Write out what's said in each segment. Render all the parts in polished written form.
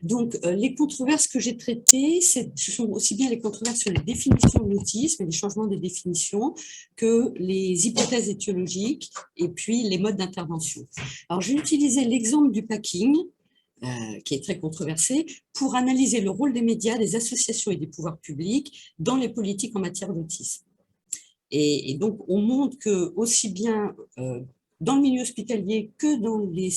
Donc, les controverses que j'ai traitées, ce sont aussi bien les controverses sur les définitions de l'autisme et les changements des définitions que les hypothèses étiologiques et puis les modes d'intervention. Alors, j'ai utilisé l'exemple du packing, qui est très controversé, pour analyser le rôle des médias, des associations et des pouvoirs publics dans les politiques en matière d'autisme. Et donc, on montre que aussi bien dans le milieu hospitalier que dans les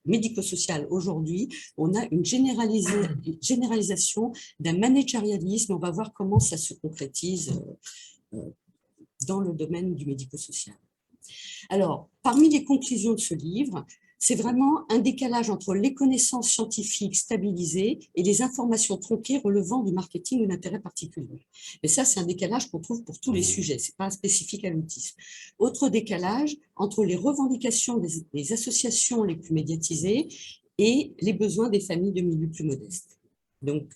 médico-social aujourd'hui, on a une généralisation d'un managérialisme. On va voir comment ça se concrétise dans le domaine du médico-social. Alors, parmi les conclusions de ce livre, c'est vraiment un décalage entre les connaissances scientifiques stabilisées et les informations tronquées relevant du marketing ou d'intérêt particulier. Mais ça, c'est un décalage qu'on trouve pour tous les sujets, ce n'est pas spécifique à l'autisme. Autre décalage entre les revendications des associations les plus médiatisées et les besoins des familles de milieux plus modestes. Donc,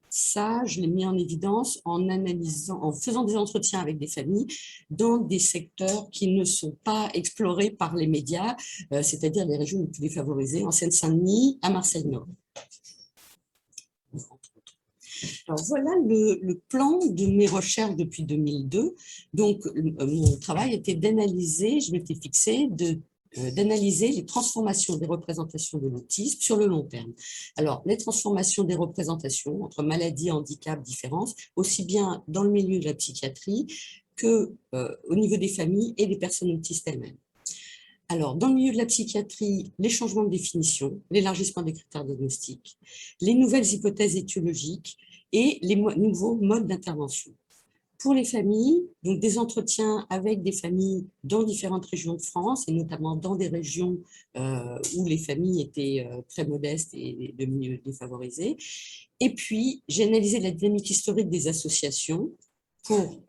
ça, je l'ai mis en évidence en analysant, en faisant des entretiens avec des familles dans des secteurs qui ne sont pas explorés par les médias, c'est-à-dire les régions les plus défavorisées, en Seine-Saint-Denis, à Marseille-Nord. Alors, voilà le plan de mes recherches depuis 2002. Donc, mon travail était d'analyser, je m'étais fixé, d'analyser les transformations des représentations de l'autisme sur le long terme. Alors, les transformations des représentations entre maladie, handicap, différence, aussi bien dans le milieu de la psychiatrie qu'au niveau des familles et des personnes autistes elles-mêmes. Alors, dans le milieu de la psychiatrie, les changements de définition, l'élargissement des critères diagnostiques, les nouvelles hypothèses étiologiques et les nouveaux modes d'intervention. Pour les familles, donc des entretiens avec des familles dans différentes régions de France, et notamment dans des régions où les familles étaient très modestes et de milieux défavorisés. Et puis, j'ai analysé la dynamique historique des associations pour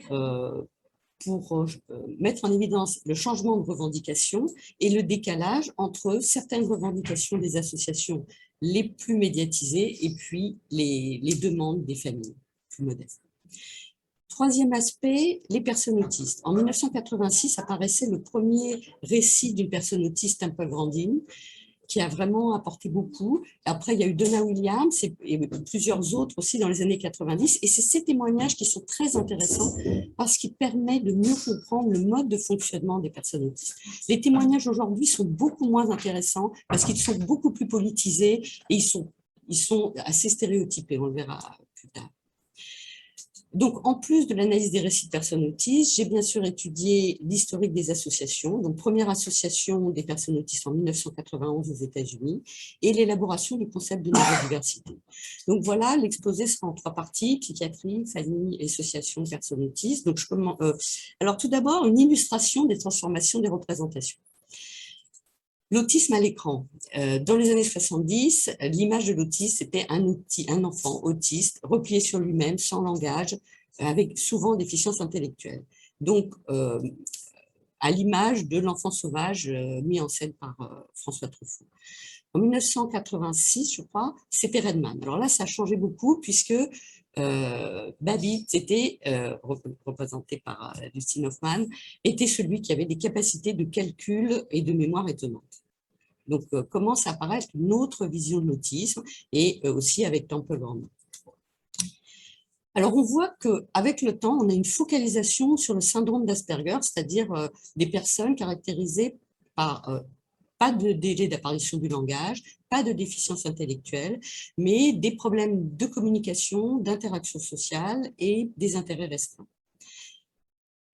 mettre en évidence le changement de revendication et le décalage entre certaines revendications des associations les plus médiatisées et puis les demandes des familles plus modestes. Troisième aspect, les personnes autistes. En 1986 apparaissait le premier récit d'une personne autiste, Temple Grandin, qui a vraiment apporté beaucoup. Après, il y a eu Donna Williams et plusieurs autres aussi dans les années 90. Et c'est ces témoignages qui sont très intéressants parce qu'ils permettent de mieux comprendre le mode de fonctionnement des personnes autistes. Les témoignages aujourd'hui sont beaucoup moins intéressants parce qu'ils sont beaucoup plus politisés et ils sont assez stéréotypés. On le verra plus tard. Donc, en plus de l'analyse des récits de personnes autistes, j'ai bien sûr étudié l'historique des associations. Donc, première association des personnes autistes en 1991 aux États-Unis et l'élaboration du concept de neurodiversité. Donc, voilà, l'exposé sera en 3 parties, psychiatrie, famille et association de personnes autistes. Donc, alors, tout d'abord, une illustration des transformations des représentations. L'autisme à l'écran. Dans les années 70, l'image de l'autiste, c'était un enfant autiste, replié sur lui-même, sans langage, avec souvent déficience intellectuelle. Donc, à l'image de l'enfant sauvage mis en scène par François Truffaut. En 1986, je crois, c'était Redman. Alors là, ça a changé beaucoup puisque Babbitt, représenté par Dustin Hoffman, était celui qui avait des capacités de calcul et de mémoire étonnantes. Donc, commence à apparaître une autre vision de l'autisme et aussi avec Temple Grandin. Alors, on voit qu'avec le temps, on a une focalisation sur le syndrome d'Asperger, c'est-à-dire des personnes caractérisées par pas de délai d'apparition du langage, pas de déficience intellectuelle, mais des problèmes de communication, d'interaction sociale et des intérêts restreints.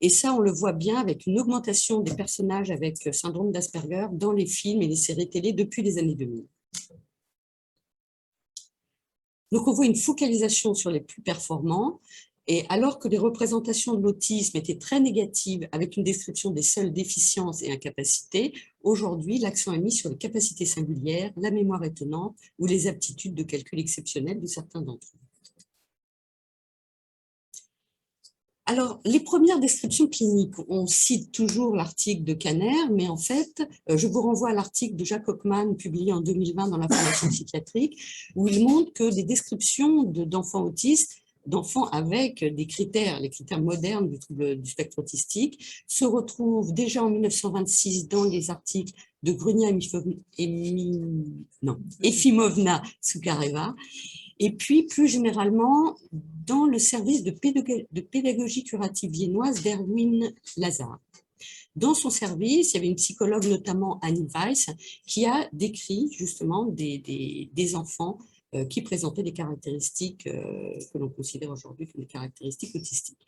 Et ça, on le voit bien avec une augmentation des personnages avec syndrome d'Asperger dans les films et les séries télé depuis les années 2000. Donc, on voit une focalisation sur les plus performants. Et alors que les représentations de l'autisme étaient très négatives avec une description des seules déficiences et incapacités, aujourd'hui, l'accent est mis sur les capacités singulières, la mémoire étonnante ou les aptitudes de calcul exceptionnelles de certains d'entre eux. Alors, les premières descriptions cliniques, on cite toujours l'article de Kanner, mais en fait, je vous renvoie à l'article de Jacques Hockman publié en 2020 dans l'information psychiatrique, où il montre que les descriptions d'enfants autistes d'enfants avec des critères, les critères modernes du trouble du spectre autistique, se retrouvent déjà en 1926 dans les articles de Grunia Efimovna Soukareva, et puis plus généralement dans le service de pédagogie curative viennoise d'Erwin Lazar. Dans son service, il y avait une psychologue, notamment Annie Weiss, qui a décrit justement des enfants qui présentaient des caractéristiques que l'on considère aujourd'hui comme des caractéristiques autistiques.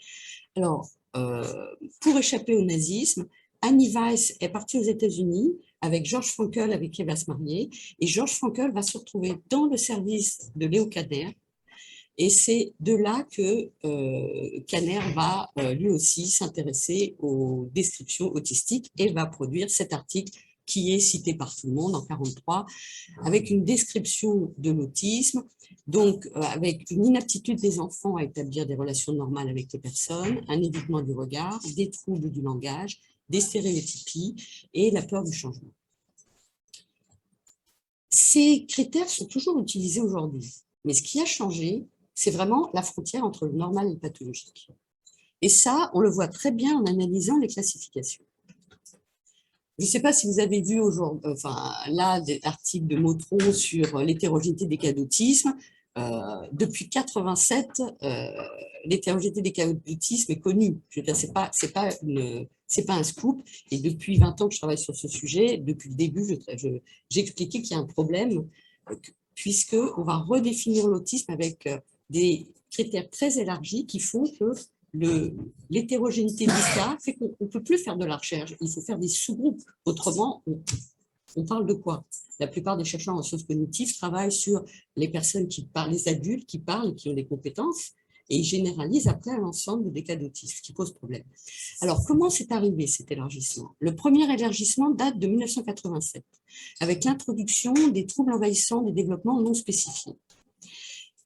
Alors, pour échapper au nazisme, Annie Weiss est partie aux États-Unis avec Georges Frankl, avec qui elle va se marier, et Georges Frankl va se retrouver dans le service de Léo Kanner, et c'est de là que Kanner va lui aussi s'intéresser aux descriptions autistiques et va produire cet article qui est cité par tout le monde en 1943, avec une description de l'autisme, donc avec une inaptitude des enfants à établir des relations normales avec les personnes, un évitement du regard, des troubles du langage, des stéréotypies et la peur du changement. Ces critères sont toujours utilisés aujourd'hui, mais ce qui a changé, c'est vraiment la frontière entre le normal et le pathologique. Et ça, on le voit très bien en analysant les classifications. Je ne sais pas si vous avez vu aujourd'hui, là, des articles de Motron sur l'hétérogénéité des cas d'autisme. Depuis 1987, l'hétérogénéité des cas d'autisme est connue. Je veux dire, c'est pas un scoop. Et depuis 20 ans que je travaille sur ce sujet, depuis le début, j'ai expliqué qu'il y a un problème, puisqu'on va redéfinir l'autisme avec des critères très élargis qui font que l'hétérogénéité du cas fait qu'on ne peut plus faire de la recherche. Il faut faire des sous-groupes. Autrement, on parle de quoi? La plupart des chercheurs en sciences cognitives travaillent sur les personnes qui parlent, les adultes qui parlent et qui ont des compétences, et ils généralisent après à l'ensemble des cas d'autisme, ce qui pose problème. Alors, comment c'est arrivé cet élargissement? Le premier élargissement date de 1987, avec l'introduction des troubles envahissants des développements non spécifiés.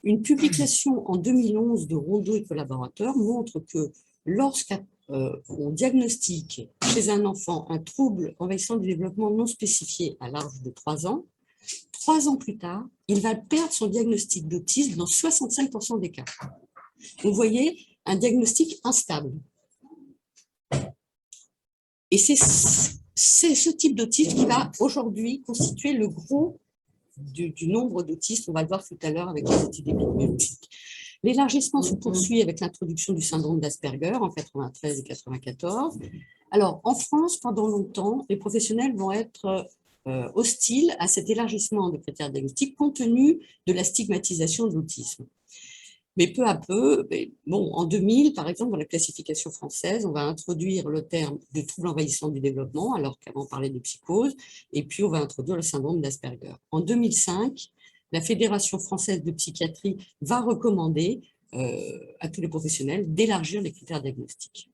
Une publication en 2011 de Rondeau et collaborateurs montre que lorsqu'on diagnostique chez un enfant un trouble envahissant du développement non spécifié à l'âge de 3 ans, 3 ans plus tard, il va perdre son diagnostic d'autisme dans 65% des cas. Vous voyez, un diagnostic instable. Et c'est ce type d'autisme qui va aujourd'hui constituer le gros du nombre d'autistes, on va le voir tout à l'heure avec les études épidémiologiques. L'élargissement se poursuit avec l'introduction du syndrome d'Asperger en 1993 et 1994. Alors, en France, pendant longtemps, les professionnels vont être hostiles à cet élargissement des critères diagnostiques compte tenu de la stigmatisation de l'autisme. Mais peu à peu, en 2000, par exemple, dans la classification française, on va introduire le terme de trouble envahissant du développement, alors qu'avant on parlait de psychose, et puis on va introduire le syndrome d'Asperger. En 2005, la Fédération française de psychiatrie va recommander à tous les professionnels d'élargir les critères diagnostiques.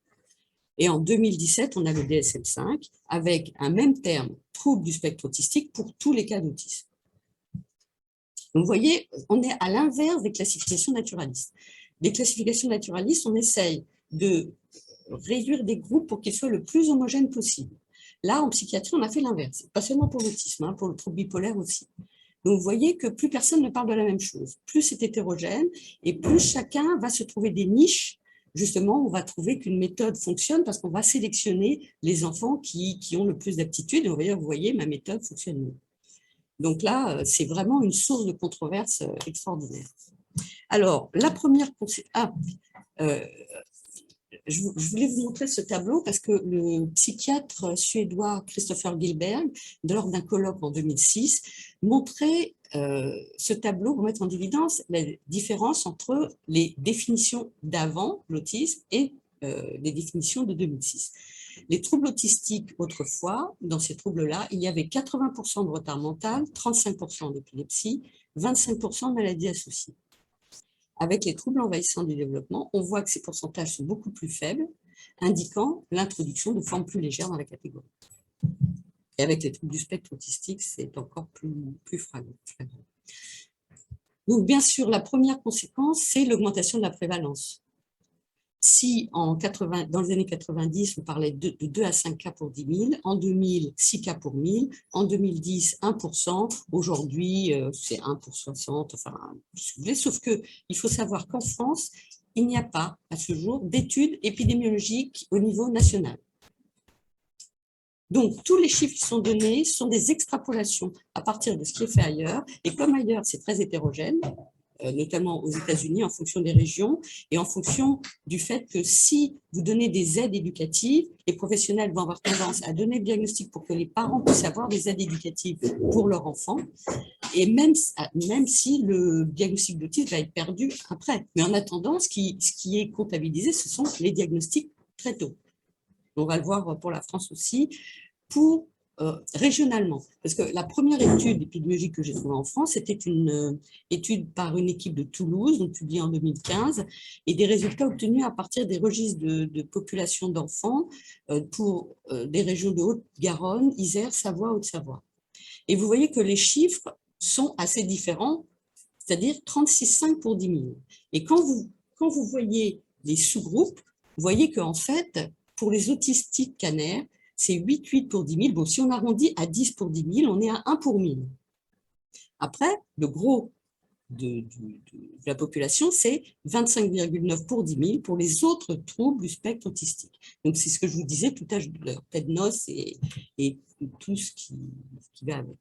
Et en 2017, on a le DSM-5 avec un même terme, trouble du spectre autistique, pour tous les cas d'autisme. Donc, vous voyez, on est à l'inverse des classifications naturalistes. Les classifications naturalistes, on essaye de réduire des groupes pour qu'ils soient le plus homogènes possible. Là, en psychiatrie, on a fait l'inverse, pas seulement pour l'autisme, pour le trouble bipolaire aussi. Donc, vous voyez que plus personne ne parle de la même chose, plus c'est hétérogène et plus chacun va se trouver des niches. Justement, on va trouver qu'une méthode fonctionne parce qu'on va sélectionner les enfants qui ont le plus d'aptitudes. Et on va dire, vous voyez, ma méthode fonctionne mieux. Donc là, c'est vraiment une source de controverse extraordinaire. Alors, la première... je voulais vous montrer ce tableau parce que le psychiatre suédois Christopher Gillberg, lors d'un colloque en 2006, montrait ce tableau pour mettre en évidence la différence entre les définitions d'avant l'autisme et les définitions de 2006. Les troubles autistiques, autrefois, dans ces troubles-là, il y avait 80% de retard mental, 35% d'épilepsie, 25% de maladies associées. Avec les troubles envahissants du développement, on voit que ces pourcentages sont beaucoup plus faibles, indiquant l'introduction de formes plus légères dans la catégorie. Et avec les troubles du spectre autistique, c'est encore plus flagrant. Donc, bien sûr, la première conséquence, c'est l'augmentation de la prévalence. Si dans les années 90, on parlait de 2 à 5 cas pour 10 000, en 2000, 6 cas pour 1000, en 2010, 1%, aujourd'hui, c'est 1 pour 60, enfin, si vous voulez, sauf qu'il faut savoir qu'en France, il n'y a pas, à ce jour, d'études épidémiologiques au niveau national. Donc, tous les chiffres qui sont donnés sont des extrapolations à partir de ce qui est fait ailleurs, et comme ailleurs, c'est très hétérogène, notamment aux États-Unis, en fonction des régions et en fonction du fait que si vous donnez des aides éducatives, les professionnels vont avoir tendance à donner le diagnostic pour que les parents puissent avoir des aides éducatives pour leur enfant, et même si le diagnostic d'autisme va être perdu après. Mais en attendant, ce qui est comptabilisé, ce sont les diagnostics très tôt. On va le voir pour la France aussi. Pour régionalement, parce que la première étude épidémiologique que j'ai trouvée en France, c'était une étude par une équipe de Toulouse, donc publiée en 2015, et des résultats obtenus à partir des registres de population d'enfants pour des régions de Haute-Garonne, Isère, Savoie, Haute-Savoie. Et vous voyez que les chiffres sont assez différents, c'est-à-dire 36,5 pour 10 000. Et quand vous voyez les sous-groupes, vous voyez qu'en fait, pour les autistiques canaires, c'est 8,8 pour 10 000. Bon, si on arrondit à 10 pour 10 000, on est à 1 pour 1000. Après, le gros de la population, c'est 25,9 pour 10 000 pour les autres troubles du spectre autistique. Donc, c'est ce que je vous disais tout à l'heure, TEDNOS et tout ce qui va avec.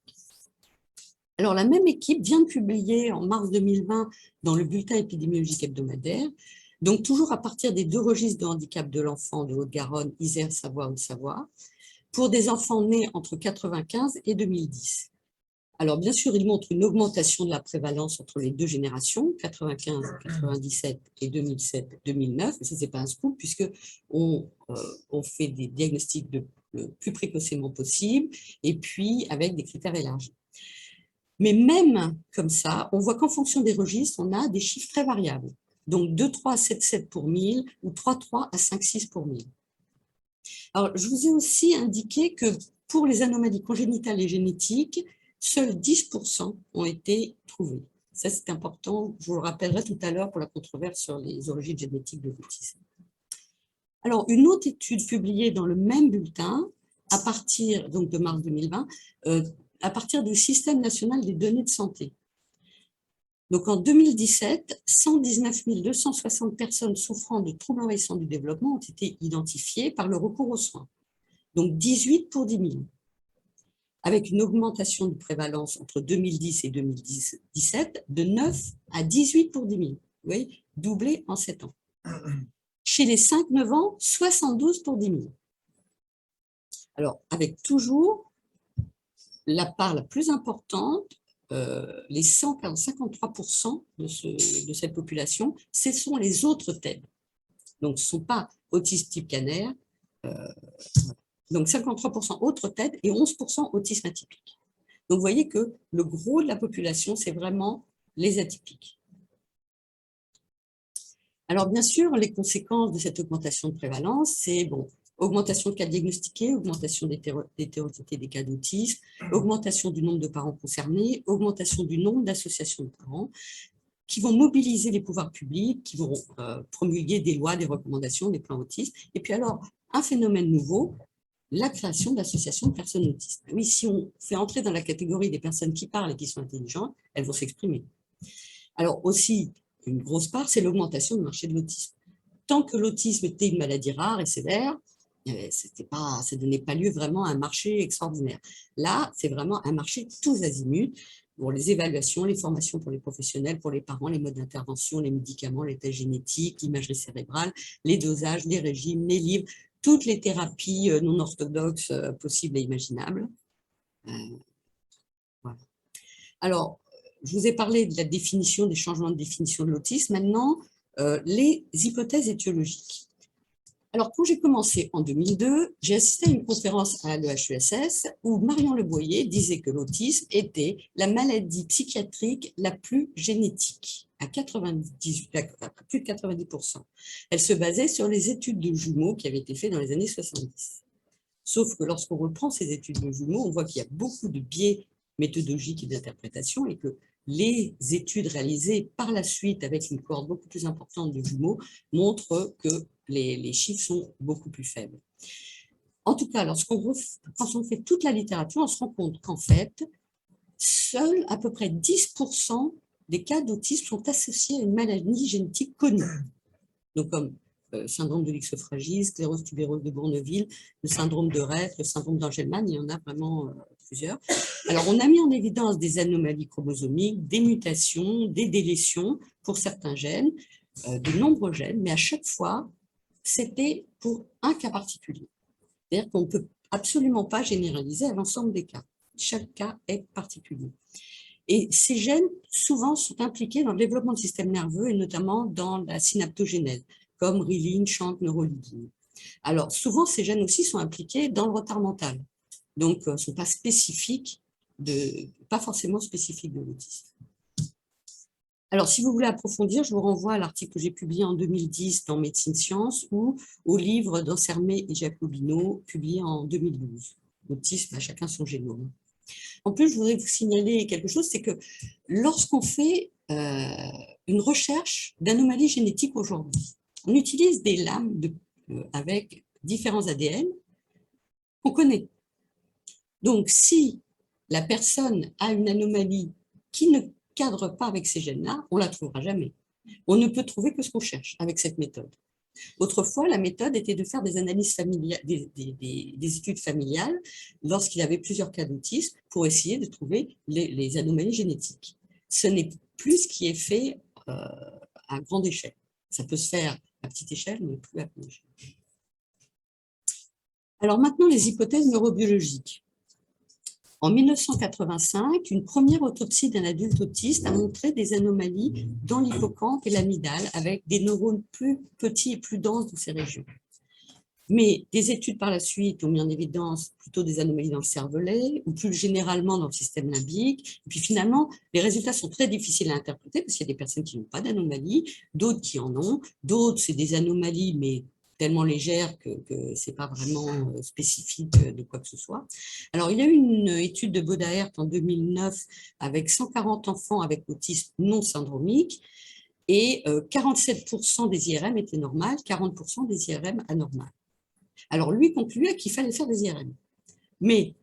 Alors, la même équipe vient de publier en mars 2020 dans le bulletin épidémiologique hebdomadaire, donc toujours à partir des 2 registres de handicap de l'enfant de Haute-Garonne, Isère, Savoie, Haute-Savoie, pour des enfants nés entre 1995 et 2010. Alors, bien sûr, il montre une augmentation de la prévalence entre les 2 générations, 95, 97 et 2007, 2009. Ça, ce n'est pas un scoop, puisqu'on fait des diagnostics le plus précocement possible, et puis avec des critères élargis. Mais même comme ça, on voit qu'en fonction des registres, on a des chiffres très variables. Donc, 2,3 à 7,7 pour 1000 ou 3,3 à 5,6 pour 1000. Alors, je vous ai aussi indiqué que pour les anomalies congénitales et génétiques, seuls 10% ont été trouvés. Ça, c'est important. Je vous le rappellerai tout à l'heure pour la controverse sur les origines génétiques de l'autisme. Alors, une autre étude publiée dans le même bulletin, à partir donc, de mars 2020, à partir du Système national des données de santé. Donc, en 2017, 119 260 personnes souffrant de troubles envahissants du développement ont été identifiées par le recours aux soins. Donc, 18 pour 10 000, avec une augmentation de prévalence entre 2010 et 2017 de 9 à 18 pour 10 000. Vous voyez, doublé en 7 ans. Chez les 5-9 ans, 72 pour 10 000. Alors, avec toujours la part la plus importante, les 53% de cette population, ce sont les autres TED. Donc, ce ne sont pas autistes type canaire, donc 53% autres TED et 11% autisme atypique. Donc, vous voyez que le gros de la population, c'est vraiment les atypiques. Alors, bien sûr, les conséquences de cette augmentation de prévalence, c'est augmentation de cas diagnostiqués, augmentation d'hétérogénéité des cas d'autisme, augmentation du nombre de parents concernés, augmentation du nombre d'associations de parents qui vont mobiliser les pouvoirs publics, qui vont promulguer des lois, des recommandations, des plans autistes. Et puis alors, un phénomène nouveau, la création d'associations de personnes autistes. Oui, si on fait entrer dans la catégorie des personnes qui parlent et qui sont intelligentes, elles vont s'exprimer. Alors aussi, une grosse part, c'est l'augmentation du marché de l'autisme. Tant que l'autisme était une maladie rare et sévère, ça ne donnait pas lieu vraiment à un marché extraordinaire. Là, c'est vraiment un marché tous azimuts pour les évaluations, les formations pour les professionnels, pour les parents, les modes d'intervention, les médicaments, les tests génétiques, l'imagerie cérébrale, les dosages, les régimes, les livres, toutes les thérapies non orthodoxes possibles et imaginables. Voilà. Alors, je vous ai parlé de la définition, des changements de définition de l'autisme. Maintenant, les hypothèses étiologiques. Alors, quand j'ai commencé en 2002, j'ai assisté à une conférence à l'EHESS où Marion Leboyer disait que l'autisme était la maladie psychiatrique la plus génétique, à plus de 90%. Elle se basait sur les études de jumeaux qui avaient été faites dans les années 70. Sauf que lorsqu'on reprend ces études de jumeaux, on voit qu'il y a beaucoup de biais méthodologiques et d'interprétation et que les études réalisées par la suite avec une cohorte beaucoup plus importante de jumeaux montrent que les chiffres sont beaucoup plus faibles. En tout cas, quand on fait toute la littérature, on se rend compte qu'en fait, seuls à peu près 10% des cas d'autisme sont associés à une maladie génétique connue. Donc, comme syndrome de l'X-fragile, sclérose tubéreuse de Bourneville, le syndrome de Rett, le syndrome d'Angelman, il y en a vraiment plusieurs. Alors, on a mis en évidence des anomalies chromosomiques, des mutations, des délétions pour certains gènes, de nombreux gènes, mais à chaque fois, c'était pour un cas particulier. C'est-à-dire qu'on ne peut absolument pas généraliser à l'ensemble des cas. Chaque cas est particulier. Et ces gènes, souvent, sont impliqués dans le développement du système nerveux et notamment dans la synaptogénèse, comme reelin, chante, neuroligine. Alors, souvent, ces gènes aussi sont impliqués dans le retard mental. Donc, ne sont pas spécifiques, pas forcément spécifiques de l'autisme. Alors, si vous voulez approfondir, je vous renvoie à l'article que j'ai publié en 2010 dans Médecine Sciences ou au livre d'Ansermet et Jacobino, publié en 2012. L'autisme, à chacun son génome. En plus, je voudrais vous signaler quelque chose, c'est que lorsqu'on fait une recherche d'anomalies génétiques aujourd'hui, on utilise des lames avec différents ADN qu'on connaît. Donc, si la personne a une anomalie qui ne cadre pas avec ces gènes-là, on ne la trouvera jamais. On ne peut trouver que ce qu'on cherche avec cette méthode. Autrefois, la méthode était de faire des analyses familiales, des études familiales lorsqu'il y avait plusieurs cas d'autisme pour essayer de trouver les anomalies génétiques. Ce n'est plus ce qui est fait à grande échelle. Ça peut se faire à petite échelle, mais plus à grande échelle. Alors maintenant, les hypothèses neurobiologiques. En 1985, une première autopsie d'un adulte autiste a montré des anomalies dans l'hippocampe et l'amygdale avec des neurones plus petits et plus denses dans ces régions. Mais des études par la suite ont mis en évidence plutôt des anomalies dans le cervelet ou plus généralement dans le système limbique. Et puis finalement, les résultats sont très difficiles à interpréter parce qu'il y a des personnes qui n'ont pas d'anomalie, d'autres qui en ont, d'autres c'est des anomalies mais tellement légères que ce n'est pas vraiment spécifique de quoi que ce soit. Alors, il y a eu une étude de Bodaert en 2009 avec 140 enfants avec autisme non syndromique et 47% des IRM étaient normales, 40% des IRM anormales. Alors, lui concluait qu'il fallait faire des IRM. Mais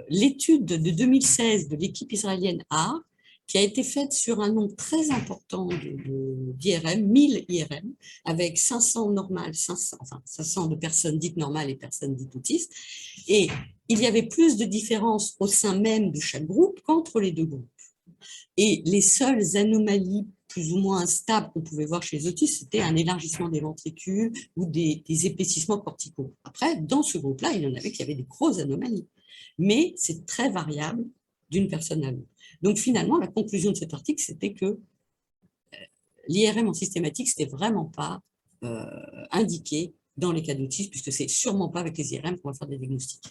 l'étude de 2016 de l'équipe israélienne A, qui a été faite sur un nombre très important d'IRM, 1000 IRM, avec 500 normales, 500 de personnes dites normales et personnes dites autistes. Et il y avait plus de différences au sein même de chaque groupe qu'entre les deux groupes. Et les seules anomalies plus ou moins instables qu'on pouvait voir chez les autistes, c'était un élargissement des ventricules ou des épaississements corticaux. Après, dans ce groupe-là, il y en avait qui avaient des grosses anomalies. Mais c'est très variable d'une personne à l'autre. Donc finalement, la conclusion de cet article, c'était que l'IRM en systématique, ce n'était vraiment pas indiqué dans les cas d'autisme, puisque ce n'est sûrement pas avec les IRM qu'on va faire des diagnostics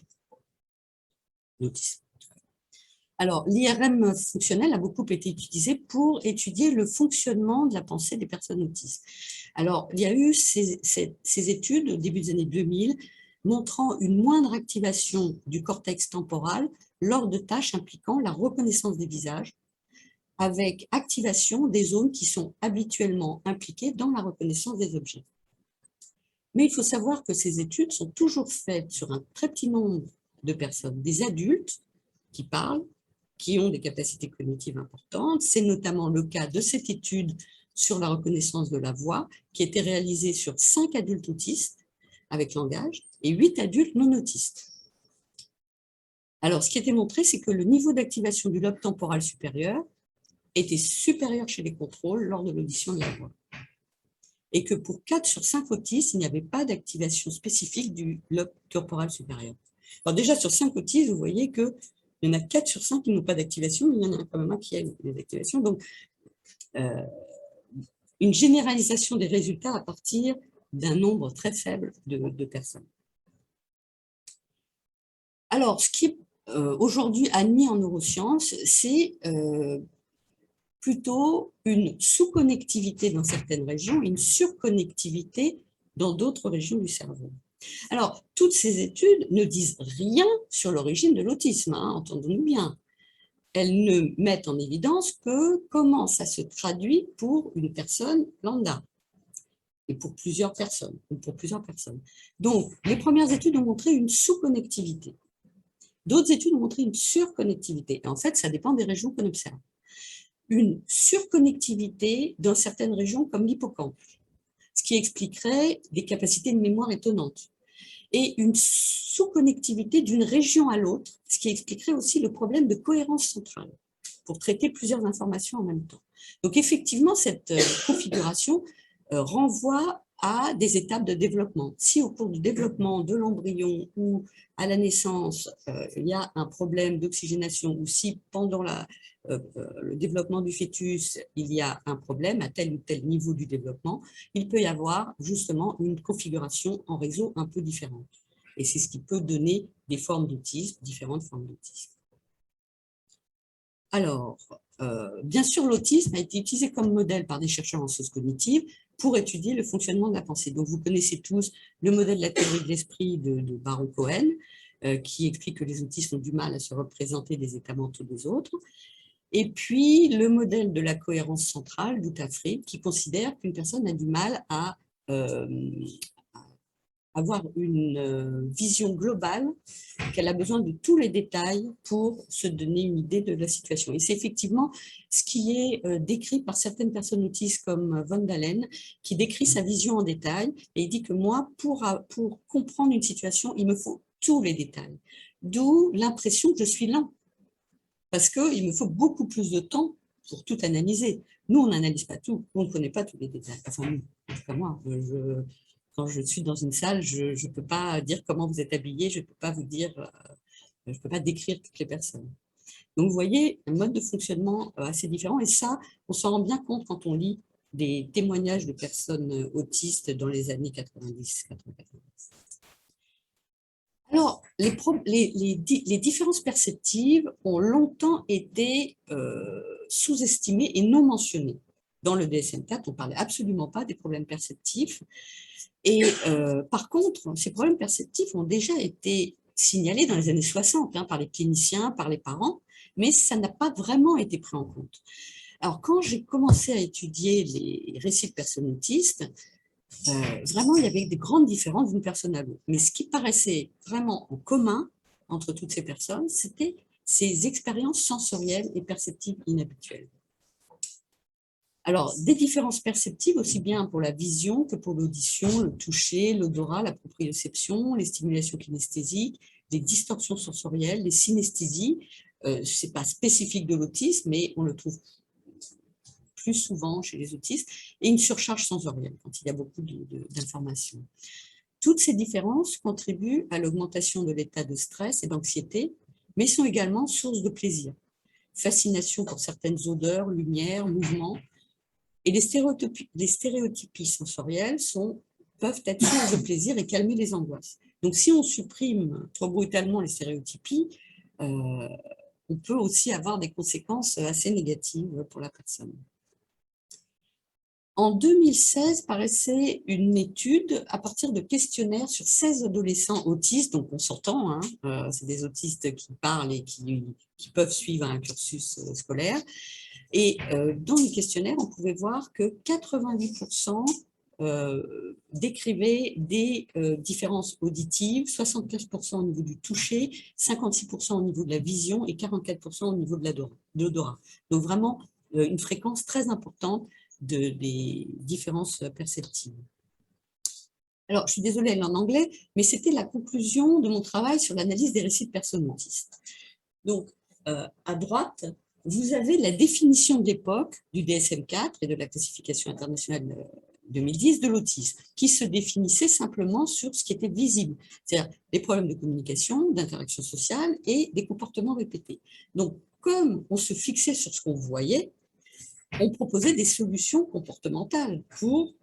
d'autisme. Alors, l'IRM fonctionnel a beaucoup été utilisé pour étudier le fonctionnement de la pensée des personnes autistes. Alors, il y a eu ces études au début des années 2000 montrant une moindre activation du cortex temporal lors de tâches impliquant la reconnaissance des visages, avec activation des zones qui sont habituellement impliquées dans la reconnaissance des objets. Mais il faut savoir que ces études sont toujours faites sur un très petit nombre de personnes, des adultes qui parlent, qui ont des capacités cognitives importantes. C'est notamment le cas de cette étude sur la reconnaissance de la voix, qui a été réalisée sur 5 adultes autistes avec langage et 8 adultes non autistes. Alors, ce qui a été montré, c'est que le niveau d'activation du lobe temporal supérieur était supérieur chez les contrôles lors de l'audition de la voix. Et que pour 4 sur 5 autistes, il n'y avait pas d'activation spécifique du lobe temporal supérieur. Alors déjà, sur 5 autistes, vous voyez qu'il y en a 4 sur 5 qui n'ont pas d'activation, mais il y en a quand même un qui a des activations. Donc, une généralisation des résultats à partir d'un nombre très faible de personnes. Alors, ce qui est aujourd'hui admis en neurosciences, c'est plutôt une sous-connectivité dans certaines régions et une surconnectivité dans d'autres régions du cerveau. Alors, toutes ces études ne disent rien sur l'origine de l'autisme, hein, entendons-nous bien. elles ne mettent en évidence que comment ça se traduit pour une personne lambda et pour plusieurs personnes. Donc, les premières études ont montré une sous-connectivité. D'autres études ont montré une surconnectivité. Et en fait, ça dépend des régions qu'on observe. Une surconnectivité dans certaines régions comme l'hippocampe, ce qui expliquerait des capacités de mémoire étonnantes. Et une sous-connectivité d'une région à l'autre, ce qui expliquerait aussi le problème de cohérence centrale, pour traiter plusieurs informations en même temps. Donc effectivement, cette configuration renvoie à des étapes de développement. Si au cours du développement de l'embryon ou à la naissance, il y a un problème d'oxygénation, ou si pendant le développement du fœtus, il y a un problème à tel ou tel niveau du développement, il peut y avoir justement une configuration en réseau un peu différente. Et c'est ce qui peut donner des formes d'autisme, différentes formes d'autisme. Alors, bien sûr, l'autisme a été utilisé comme modèle par des chercheurs en sciences cognitives pour étudier le fonctionnement de la pensée. Donc, vous connaissez tous le modèle de la théorie de l'esprit de Baron Cohen, qui explique que les autistes ont du mal à se représenter des états mentaux des autres. Et puis, le modèle de la cohérence centrale d'Outafré, qui considère qu'une personne a du mal à avoir une vision globale, qu'elle a besoin de tous les détails pour se donner une idée de la situation. Et c'est effectivement ce qui est décrit par certaines personnes autistes comme Von Dahlen, qui décrit sa vision en détail, et il dit que moi, pour comprendre une situation, il me faut tous les détails. D'où l'impression que je suis lent, parce qu'il me faut beaucoup plus de temps pour tout analyser. Nous, on n'analyse pas tout, on ne connaît pas tous les détails. Enfin, nous, en tout cas moi, quand je suis dans une salle, je ne peux pas dire comment vous êtes habillé, je ne peux pas vous dire, je ne peux pas décrire toutes les personnes. Donc, vous voyez, un mode de fonctionnement assez différent. Et ça, on s'en rend bien compte quand on lit des témoignages de personnes autistes dans les années 90-90. Alors, les différences perceptives ont longtemps été sous-estimées et non mentionnées. Dans le DSM-4, on ne parlait absolument pas des problèmes perceptifs. Et par contre, ces problèmes perceptifs ont déjà été signalés dans les années 60 par les cliniciens, par les parents, mais ça n'a pas vraiment été pris en compte. Alors, quand j'ai commencé à étudier les récits de personnes autistes, vraiment, il y avait des grandes différences d'une personne à l'autre. Mais ce qui paraissait vraiment en commun entre toutes ces personnes, c'était ces expériences sensorielles et perceptives inhabituelles. Alors, des différences perceptives aussi bien pour la vision que pour l'audition, le toucher, l'odorat, la proprioception, les stimulations kinesthésiques, les distorsions sensorielles, les synesthésies. Ce n'est pas spécifique de l'autisme, mais on le trouve plus souvent chez les autistes, et une surcharge sensorielle quand il y a beaucoup d'informations. Toutes ces différences contribuent à l'augmentation de l'état de stress et d'anxiété, mais sont également source de plaisir. Fascination pour certaines odeurs, lumières, mouvements. Et les stéréotypies sensorielles peuvent être source de plaisir et calmer les angoisses. Donc, si on supprime trop brutalement les stéréotypies, on peut aussi avoir des conséquences assez négatives pour la personne. En 2016, paraissait une étude à partir de questionnaires sur 16 adolescents autistes, donc on s'entend, c'est des autistes qui parlent et qui peuvent suivre un cursus scolaire. Et dans les questionnaires, on pouvait voir que 88% décrivaient des différences auditives, 75% au niveau du toucher, 56% au niveau de la vision et 44% au niveau de l'odorat. Donc vraiment une fréquence très importante des différences perceptives. Alors, je suis désolée, elle est en anglais, mais c'était la conclusion de mon travail sur l'analyse des récits de personnes autistes. Donc, à droite, vous avez la définition d'époque du DSM-4 et de la classification internationale 2010 de l'autisme, qui se définissait simplement sur ce qui était visible, c'est-à-dire les problèmes de communication, d'interaction sociale et des comportements répétés. Donc, comme on se fixait sur ce qu'on voyait, on proposait des solutions comportementales pour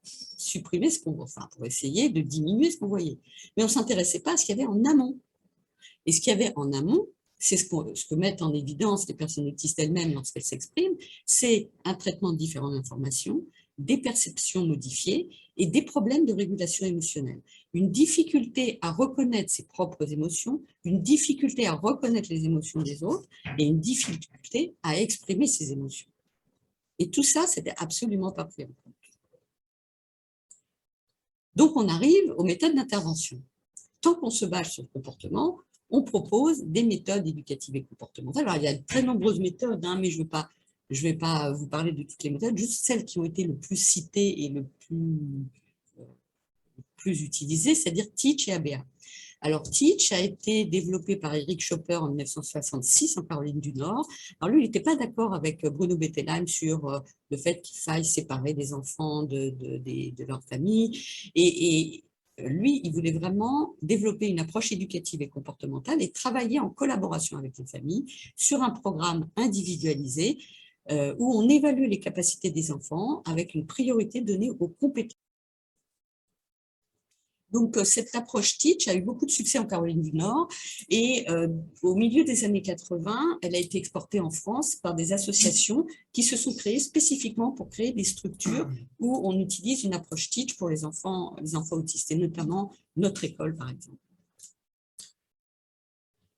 supprimer ce qu'on voit, enfin pour essayer de diminuer ce qu'on voyait. Mais on ne s'intéressait pas à ce qu'il y avait en amont. Et ce qu'il y avait en amont, c'est ce que mettent en évidence les personnes autistes elles-mêmes lorsqu'elles s'expriment, c'est un traitement de différentes informations, des perceptions modifiées et des problèmes de régulation émotionnelle. une difficulté à reconnaître ses propres émotions, une difficulté à reconnaître les émotions des autres et une difficulté à exprimer ses émotions. Et tout ça, c'était absolument pas pris en compte. Donc, on arrive aux méthodes d'intervention. Tant qu'on se base sur le comportement, on propose des méthodes éducatives et comportementales. Alors, il y a de très nombreuses méthodes, hein, mais je ne vais pas vous parler de toutes les méthodes, juste celles qui ont été le plus citées et le plus utilisées, c'est-à-dire Teach et ABA. Alors, Teach a été développé par Eric Chopper en 1966 en Caroline du Nord. Alors, lui, il n'était pas d'accord avec Bruno Bettelheim sur le fait qu'il faille séparer des enfants de leur famille. Et lui, il voulait vraiment développer une approche éducative et comportementale et travailler en collaboration avec les familles sur un programme individualisé où on évalue les capacités des enfants avec une priorité donnée aux compétences. Donc, cette approche Teach a eu beaucoup de succès en Caroline du Nord et au milieu des années 80, elle a été exportée en France par des associations qui se sont créées spécifiquement pour créer des structures où on utilise une approche Teach pour les enfants autistes, et notamment notre école, par exemple.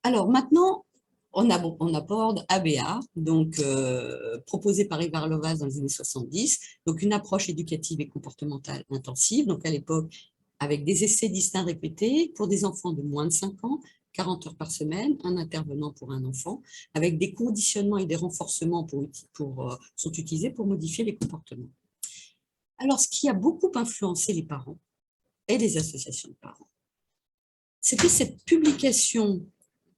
Alors, maintenant, on aborde ABA, donc proposé par Ivar Lovaas dans les années 70, donc une approche éducative et comportementale intensive. Donc, à l'époque, avec des essais distincts répétés pour des enfants de moins de 5 ans, 40 heures par semaine, un intervenant pour un enfant, avec des conditionnements et des renforcements sont utilisés pour modifier les comportements. Alors, ce qui a beaucoup influencé les parents et les associations de parents, c'était cette publication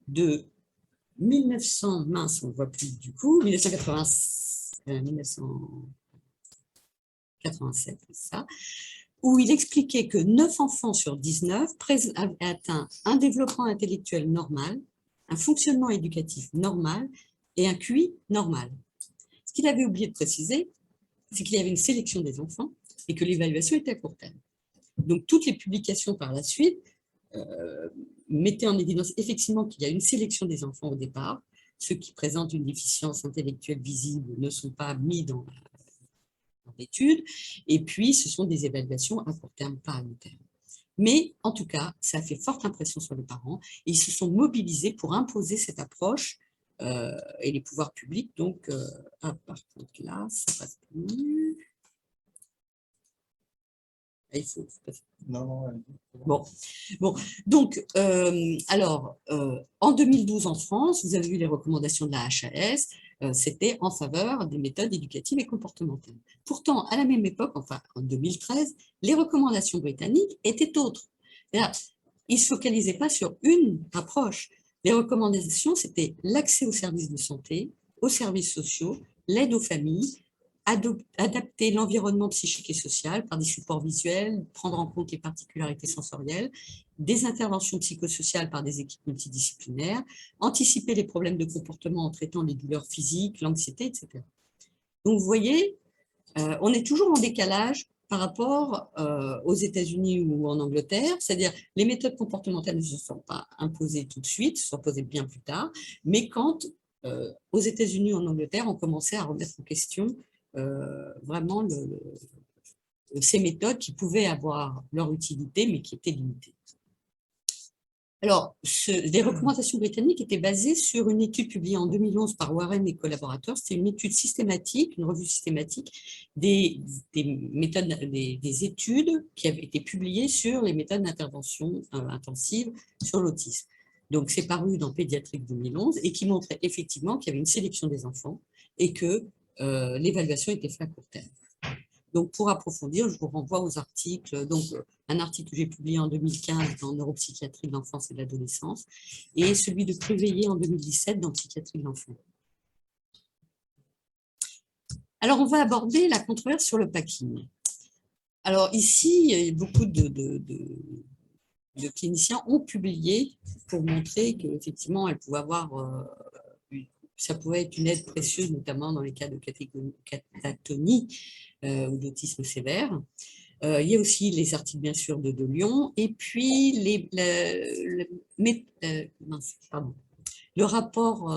de 1900, mince, on ne voit plus du coup, 1987, c'est ça, où il expliquait que 9 enfants sur 19 avaient atteint un développement intellectuel normal, un fonctionnement éducatif normal et un QI normal. Ce qu'il avait oublié de préciser, c'est qu'il y avait une sélection des enfants et que l'évaluation était à court terme. Donc, toutes les publications par la suite mettaient en évidence effectivement qu'il y a une sélection des enfants au départ. Ceux qui présentent une déficience intellectuelle visible ne sont pas mis dans l'étude, et puis ce sont des évaluations à court terme, pas à long terme. Mais en tout cas, ça a fait forte impression sur les parents et ils se sont mobilisés pour imposer cette approche et les pouvoirs publics. Donc, par contre, là, ça passe plus. Il faut passer. Non. Bon. Donc, alors, en 2012 en France, vous avez vu les recommandations de la HAS, c'était en faveur des méthodes éducatives et comportementales. Pourtant, à la même époque, enfin en 2013, les recommandations britanniques étaient autres. Là, ils ne se focalisaient pas sur une approche. Les recommandations, c'était l'accès aux services de santé, aux services sociaux, l'aide aux familles, adapter l'environnement psychique et social par des supports visuels, prendre en compte les particularités sensorielles, des interventions psychosociales par des équipes multidisciplinaires, anticiper les problèmes de comportement en traitant les douleurs physiques, l'anxiété, etc. Donc, vous voyez, on est toujours en décalage par rapport aux États-Unis ou en Angleterre, c'est-à-dire les méthodes comportementales ne se sont pas imposées tout de suite, se sont posées bien plus tard, mais quand aux États-Unis ou en Angleterre, on commençait à remettre en question vraiment ces méthodes qui pouvaient avoir leur utilité, mais qui étaient limitées. Alors, les recommandations britanniques étaient basées sur une étude publiée en 2011 par Warren et collaborateurs. C'était une étude systématique, une revue systématique des méthodes, des études qui avaient été publiées sur les méthodes d'intervention intensive sur l'autisme. Donc, c'est paru dans Pédiatrique 2011 et qui montrait effectivement qu'il y avait une sélection des enfants et que l'évaluation était faite à court terme. Donc, pour approfondir, je vous renvoie aux articles. Donc, un article que j'ai publié en 2015 dans Neuropsychiatrie de l'enfance et de l'adolescence et celui de Préveillé en 2017 dans Psychiatrie de l'enfant. Alors, on va aborder la controverse sur le packing. Alors, ici, beaucoup de cliniciens ont publié pour montrer qu'effectivement, elle pouvait avoir... ça pouvait être une aide précieuse, notamment dans les cas de catatonie ou d'autisme sévère. Il y a aussi les articles, bien sûr, de Lyon, et puis le rapport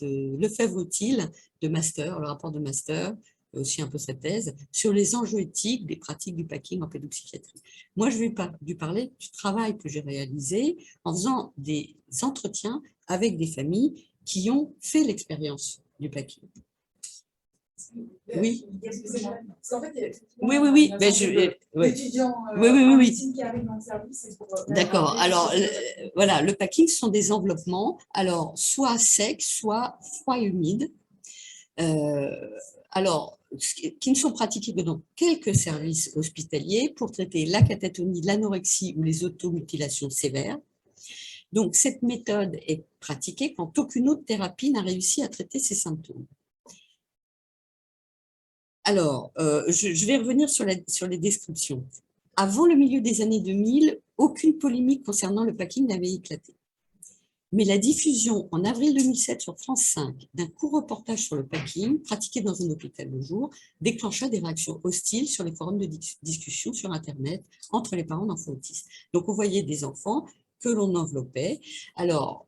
de Lefebvre-Utile de master, le rapport de master, aussi un peu sa thèse, sur les enjeux éthiques des pratiques du packing en pédopsychiatrie. Moi, je vais lui parler du travail que j'ai réalisé en faisant des entretiens avec des familles qui ont fait l'expérience du packing. Oui. Oui, oui, oui. Ben, oui. Médecine qui arrive dans le service. D'accord. Alors, voilà, le packing, ce sont des enveloppements, alors soit secs, soit froids et humides. Alors, qui ne sont pratiqués que dans quelques services hospitaliers pour traiter la catatonie, l'anorexie ou les automutilations sévères. Donc, cette méthode est pratiquée quand aucune autre thérapie n'a réussi à traiter ces symptômes. Alors, je vais revenir sur les descriptions. Avant le milieu des années 2000, aucune polémique concernant le packing n'avait éclaté. Mais la diffusion en avril 2007 sur France 5 d'un court reportage sur le packing pratiqué dans un hôpital le jour déclencha des réactions hostiles sur les forums de discussion sur Internet entre les parents d'enfants autistes. Donc, on voyait des enfants que l'on enveloppait. Alors,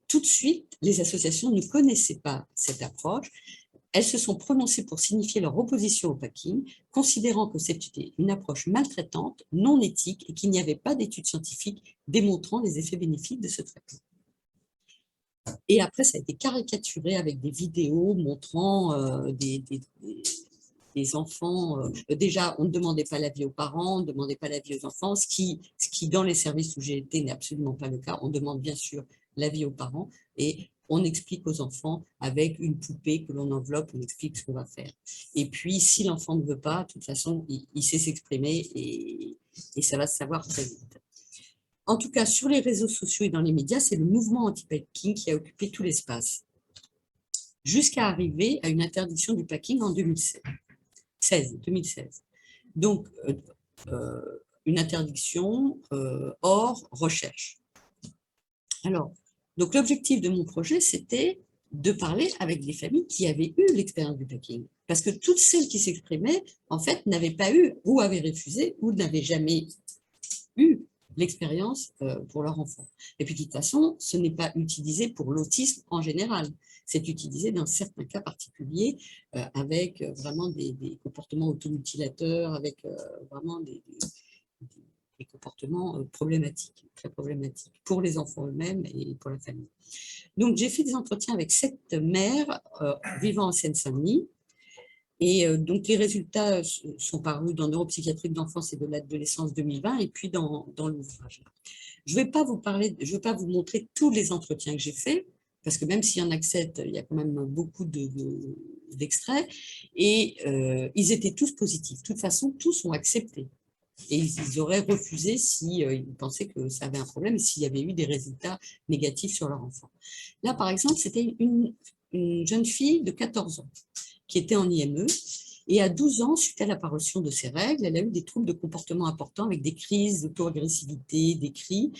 tout de suite, les associations ne connaissaient pas cette approche. Elles se sont prononcées pour signifier leur opposition au packing, considérant que c'était une approche maltraitante, non éthique et qu'il n'y avait pas d'études scientifiques démontrant les effets bénéfiques de ce traitement. Et après, ça a été caricaturé avec des vidéos montrant des enfants. Déjà, on ne demandait pas l'avis aux parents, on ne demandait pas l'avis aux enfants, ce qui, dans les services où j'ai été, n'est absolument pas le cas. On demande bien sûr l'avis aux parents et on explique aux enfants avec une poupée que l'on enveloppe, on explique ce qu'on va faire. Et puis, si l'enfant ne veut pas, de toute façon, il sait s'exprimer et ça va se savoir très vite. En tout cas, sur les réseaux sociaux et dans les médias, c'est le mouvement anti-packing qui a occupé tout l'espace, jusqu'à arriver à une interdiction du packing en 2016. Donc, une interdiction hors recherche. Alors, donc l'objectif de mon projet, c'était de parler avec des familles qui avaient eu l'expérience du packing. Parce que toutes celles qui s'exprimaient, en fait, n'avaient pas eu, ou avaient refusé, ou n'avaient jamais eu l'expérience pour leur enfant. Et puis, de toute façon, ce n'est pas utilisé pour l'autisme en général. C'est utilisé dans certains cas particuliers avec vraiment des comportements automutilateurs, avec vraiment des comportements problématiques, très problématiques pour les enfants eux-mêmes et pour la famille. Donc, j'ai fait des entretiens avec 7 mères vivant en Seine-Saint-Denis. Et donc, les résultats sont parus dans Neuropsychiatrie de l'enfance et de l'adolescence 2020 et puis dans l'ouvrage. Je ne vais pas vous montrer tous les entretiens que j'ai faits, parce que même s'il y en a que 7, il y a quand même beaucoup d'extraits, et ils étaient tous positifs. De toute façon, tous ont accepté. Et ils auraient refusé s'ils pensaient que ça avait un problème et s'il y avait eu des résultats négatifs sur leur enfant. Là, par exemple, c'était une jeune fille de 14 ans qui était en IME. Et à 12 ans, suite à l'apparition de ces règles, elle a eu des troubles de comportement importants avec des crises d'auto-agressivité, des cris.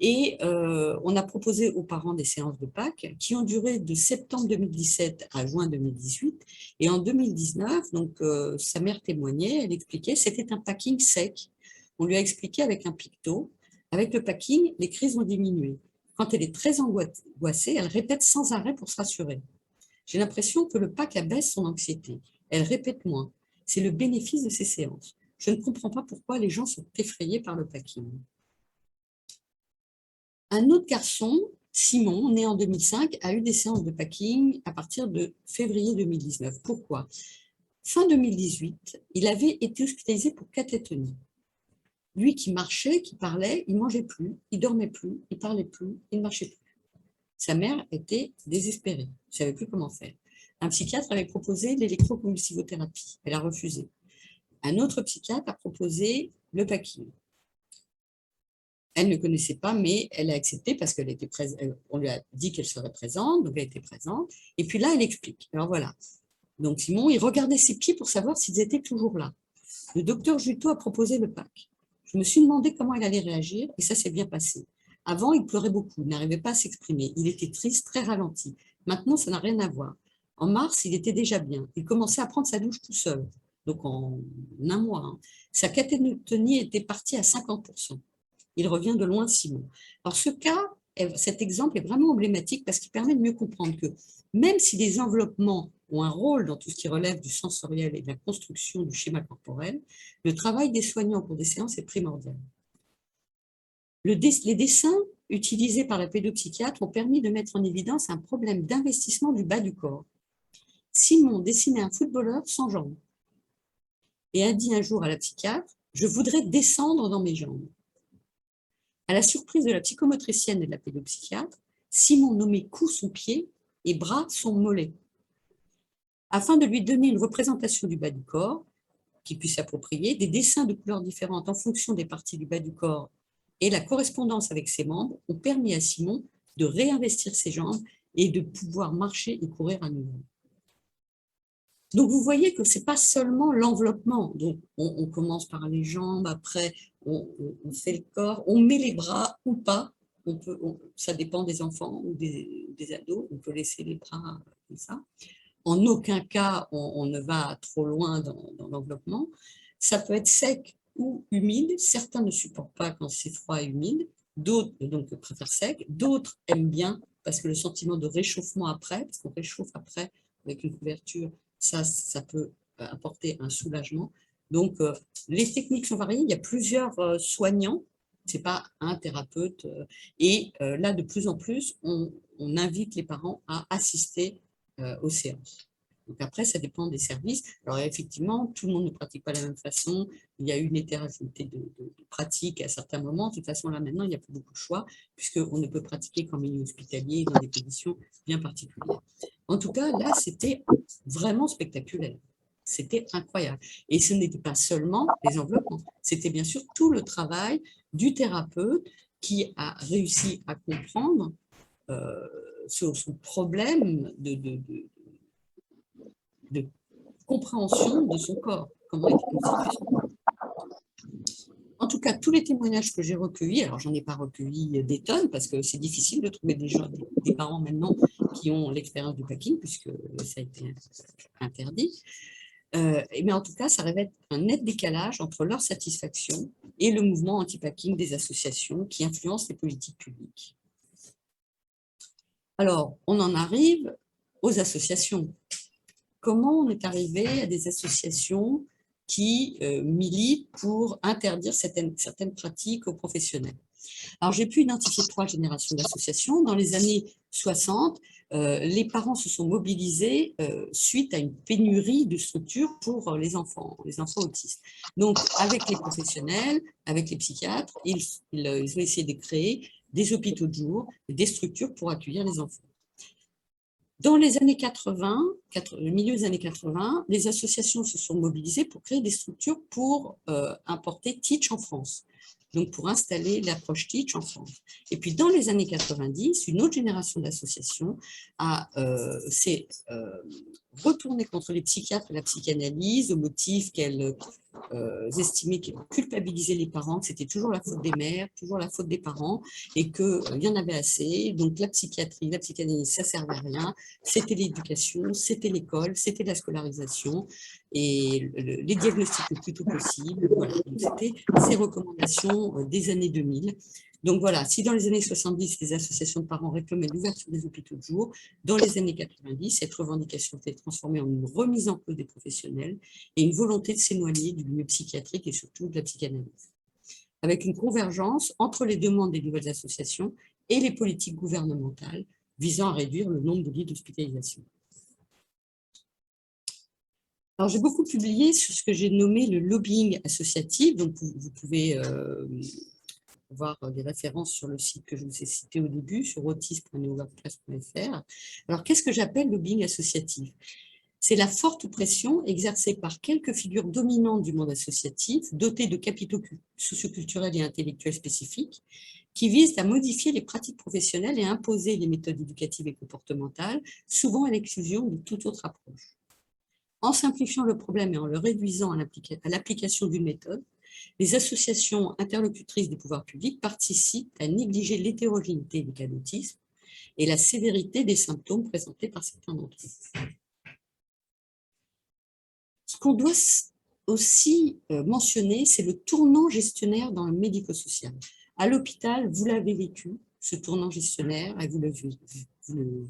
Et on a proposé aux parents des séances de Pâques qui ont duré de septembre 2017 à juin 2018. Et en 2019, donc, sa mère témoignait, elle expliquait, c'était un packing sec. On lui a expliqué avec un picto, avec le packing, les crises ont diminué. Quand elle est très angoissée, elle répète sans arrêt pour se rassurer. J'ai l'impression que le PAC abaisse son anxiété. Elle répète moins. C'est le bénéfice de ces séances. Je ne comprends pas pourquoi les gens sont effrayés par le packing. Un autre garçon, Simon, né en 2005, a eu des séances de packing à partir de février 2019. Pourquoi ? Fin 2018, il avait été hospitalisé pour catatonie. Lui qui marchait, qui parlait, il ne mangeait plus, il ne dormait plus, il ne parlait plus, il ne marchait plus. Sa mère était désespérée, elle ne savait plus comment faire. Un psychiatre avait proposé l'électroconvulsivothérapie, elle a refusé. Un autre psychiatre a proposé le packing. Elle ne connaissait pas, mais elle a accepté parce qu'elle était on lui a dit qu'elle serait présente, donc elle était présente. Et puis là, elle explique. Alors voilà. Donc Simon, il regardait ses pieds pour savoir s'ils étaient toujours là. Le docteur Juteau a proposé le PAC. Je me suis demandé comment elle allait réagir et ça s'est bien passé. Avant, il pleurait beaucoup, il n'arrivait pas à s'exprimer. Il était triste, très ralenti. Maintenant, ça n'a rien à voir. En mars, il était déjà bien. Il commençait à prendre sa douche tout seul. Donc, en un mois, hein. Sa caténotonie était partie à 50%. Il revient de loin, Simon. Alors, ce cas cet exemple est vraiment emblématique parce qu'il permet de mieux comprendre que même si les enveloppements ont un rôle dans tout ce qui relève du sensoriel et de la construction du schéma corporel, le travail des soignants pour des séances est primordial. Les dessins utilisés par la pédopsychiatre ont permis de mettre en évidence un problème d'investissement du bas du corps. Simon dessinait un footballeur sans jambes et a dit un jour à la psychiatre « Je voudrais descendre dans mes jambes ». À la surprise de la psychomotricienne et de la pédopsychiatre, Simon nommait cou son pied et bras son mollet. Afin de lui donner une représentation du bas du corps, qu'il puisse s'approprier, des dessins de couleurs différentes en fonction des parties du bas du corps et la correspondance avec ses membres ont permis à Simon de réinvestir ses jambes et de pouvoir marcher et courir à nouveau. Donc, vous voyez que ce n'est pas seulement l'enveloppement. Donc, on commence par les jambes, après, on fait le corps, on met les bras ou pas. Ça dépend des enfants ou des ados. On peut laisser les bras comme ça. En aucun cas, on ne va trop loin dans l'enveloppement. Ça peut être sec ou humide. Certains ne supportent pas quand c'est froid et humide. D'autres donc préfèrent sec. D'autres aiment bien parce que le sentiment de réchauffement après, parce qu'on réchauffe après avec une couverture, ça peut apporter un soulagement. Donc, les techniques sont variées. Il y a plusieurs soignants. Ce n'est pas un thérapeute. Et là, de plus en plus, on invite les parents à assister aux séances. Donc après, ça dépend des services. Alors effectivement, tout le monde ne pratique pas de la même façon. Il y a une hétérogénéité de pratiques à certains moments. De toute façon, là maintenant, il n'y a plus beaucoup de choix, puisqu'on ne peut pratiquer qu'en milieu hospitalier, dans des conditions bien particulières. En tout cas, là, c'était vraiment spectaculaire. C'était incroyable. Et ce n'était pas seulement les enveloppements, c'était bien sûr tout le travail du thérapeute qui a réussi à comprendre son problème de compréhension de son corps, comment était constitué son corps. En tout cas, tous les témoignages que j'ai recueillis, alors j'en ai pas recueilli des tonnes parce que c'est difficile de trouver des parents maintenant qui ont l'expérience du packing puisque ça a été interdit. Mais en tout cas, ça révèle un net décalage entre leur satisfaction et le mouvement anti-packing des associations qui influencent les politiques publiques. Alors, on en arrive aux associations. Comment on est arrivé à des associations qui militent pour interdire certaines pratiques aux professionnels? Alors, j'ai pu identifier 3 générations d'associations. Dans les années 60, les parents se sont mobilisés suite à une pénurie de structures pour les enfants autistes. Donc, avec les professionnels, avec les psychiatres, ils ont essayé de créer des hôpitaux de jour, des structures pour accueillir les enfants. Dans les années 80, le milieu des années 80, les associations se sont mobilisées pour créer des structures pour importer Teach en France, donc pour installer l'approche Teach en France. Et puis dans les années 90, une autre génération d'associations s'est retournée contre les psychiatres et la psychanalyse au motif qu'elles estimaient qu'elles culpabilisaient les parents, que c'était toujours la faute des mères, toujours la faute des parents, et qu'il y en avait assez. Donc la psychiatrie, la psychanalyse, ça ne servait à rien. C'était l'éducation, c'était l'école, c'était la scolarisation et les diagnostics le plus tôt possible. Voilà. C'était ces recommandations des années 2000. Donc voilà, si dans les années 70, les associations de parents réclamaient l'ouverture des hôpitaux de jour, dans les années 90, cette revendication s'est transformée en une remise en cause des professionnels et une volonté de s'éloigner du milieu psychiatrique et surtout de la psychanalyse, avec une convergence entre les demandes des nouvelles associations et les politiques gouvernementales visant à réduire le nombre de lits d'hospitalisation. Alors, j'ai beaucoup publié sur ce que j'ai nommé le lobbying associatif. Donc, vous pouvez voir des références sur le site que je vous ai cité au début, sur autisme.neowordpress.fr. Alors, qu'est-ce que j'appelle lobbying associatif? C'est la forte pression exercée par quelques figures dominantes du monde associatif, dotées de capitaux socioculturels et intellectuels spécifiques, qui visent à modifier les pratiques professionnelles et à imposer les méthodes éducatives et comportementales, souvent à l'exclusion de toute autre approche. En simplifiant le problème et en le réduisant à l'application d'une méthode, les associations interlocutrices des pouvoirs publics participent à négliger l'hétérogénéité des cas d'autisme et la sévérité des symptômes présentés par certains d'entre eux. Ce qu'on doit aussi mentionner, c'est le tournant gestionnaire dans le médico-social. À l'hôpital, vous l'avez vécu, ce tournant gestionnaire, et vous le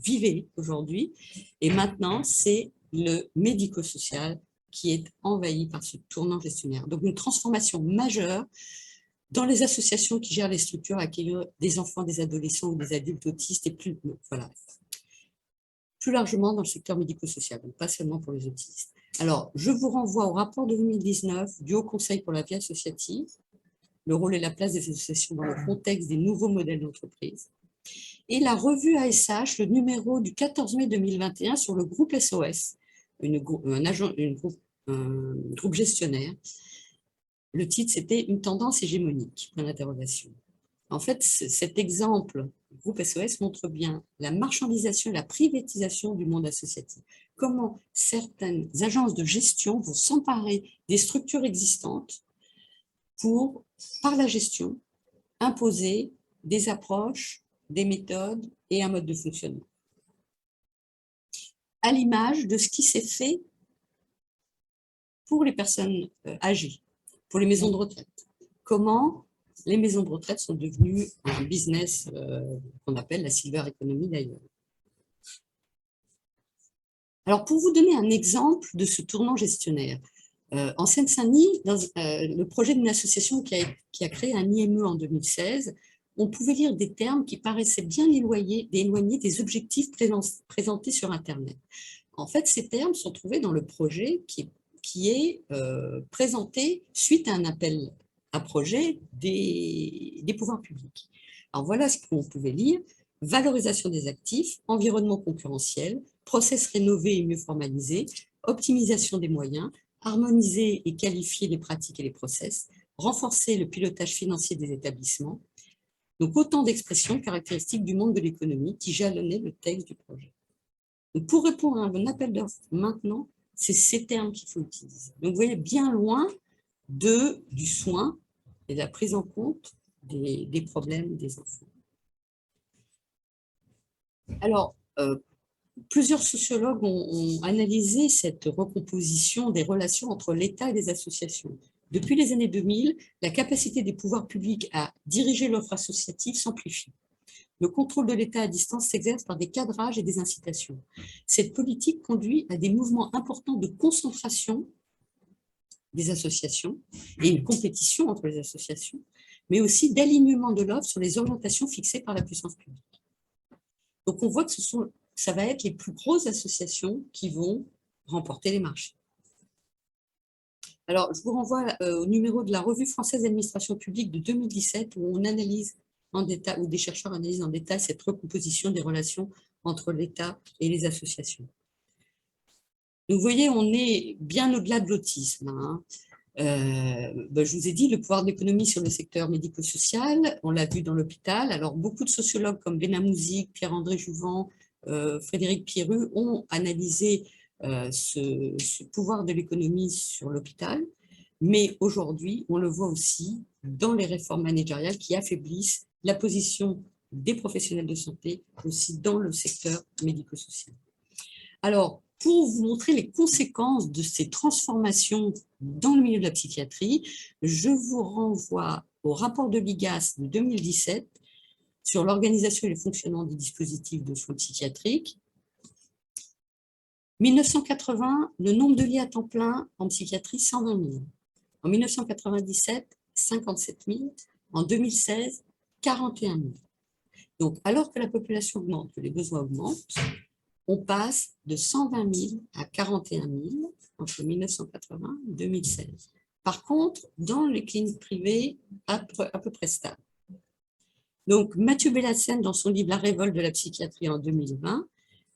vivez aujourd'hui. Et maintenant, c'est le médico-social qui est envahi par ce tournant gestionnaire. Donc, une transformation majeure dans les associations qui gèrent les structures accueillant des enfants, des adolescents ou des adultes autistes et plus largement dans le secteur médico-social, donc pas seulement pour les autistes. Alors, je vous renvoie au rapport de 2019 du Haut Conseil pour la vie associative, le rôle et la place des associations dans le contexte des nouveaux modèles d'entreprise, et la revue ASH, le numéro du 14 mai 2021 sur le groupe SOS, un groupe gestionnaire. Le titre, c'était « Une tendance hégémonique ». En fait, cet exemple, le groupe SOS, montre bien la marchandisation et la privatisation du monde associatif. Comment certaines agences de gestion vont s'emparer des structures existantes pour, par la gestion, imposer des approches, des méthodes et un mode de fonctionnement. À l'image de ce qui s'est fait pour les personnes âgées, pour les maisons de retraite. Comment les maisons de retraite sont devenues un business qu'on appelle la silver economy d'ailleurs. Alors, pour vous donner un exemple de ce tournant gestionnaire, en Seine-Saint-Denis, dans le projet d'une association qui a créé un IME en 2016, on pouvait lire des termes qui paraissaient bien éloignés des objectifs présentés sur Internet. En fait, ces termes sont trouvés dans le projet qui est présenté suite à un appel à projet des pouvoirs publics. Alors voilà ce qu'on pouvait lire: valorisation des actifs, environnement concurrentiel, process rénové et mieux formalisé, optimisation des moyens, harmoniser et qualifier les pratiques et les process, renforcer le pilotage financier des établissements. Donc autant d'expressions caractéristiques du monde de l'économie qui jalonnaient le texte du projet. Donc pour répondre à un appel d'offres maintenant, c'est ces termes qu'il faut utiliser. Donc vous voyez, bien loin du soin et de la prise en compte des problèmes des enfants. Alors, plusieurs sociologues ont analysé cette recomposition des relations entre l'État et les associations. Depuis les années 2000, la capacité des pouvoirs publics à diriger l'offre associative s'amplifie. Le contrôle de l'État à distance s'exerce par des cadrages et des incitations. Cette politique conduit à des mouvements importants de concentration des associations et une compétition entre les associations, mais aussi d'alignement de l'offre sur les orientations fixées par la puissance publique. Donc on voit que ça va être les plus grosses associations qui vont remporter les marchés. Alors, je vous renvoie au numéro de la Revue française d'administration publique de 2017 où on analyse en détail, où des chercheurs analysent en détail cette recomposition des relations entre l'État et les associations. Donc, vous voyez, on est bien au-delà de l'autisme. Je vous ai dit, le pouvoir d'économie sur le secteur médico-social, on l'a vu dans l'hôpital. Alors, beaucoup de sociologues comme Benamouzik, Pierre-André Jouvent, Frédéric Pierru ont analysé ce pouvoir de l'économie sur l'hôpital. Mais aujourd'hui, on le voit aussi dans les réformes managériales qui affaiblissent la position des professionnels de santé, aussi dans le secteur médico-social. Alors, pour vous montrer les conséquences de ces transformations dans le milieu de la psychiatrie, je vous renvoie au rapport de l'IGAS de 2017 sur l'organisation et le fonctionnement des dispositifs de soins psychiatriques. 1980, le nombre de lits à temps plein en psychiatrie, 120 000. En 1997, 57 000. En 2016, 41 000. Donc, alors que la population augmente, que les besoins augmentent, on passe de 120 000 à 41 000 entre 1980 et 2016. Par contre, dans les cliniques privées, à peu près stable. Donc, Mathieu Bellassène, dans son livre « La révolte de la psychiatrie » en 2020,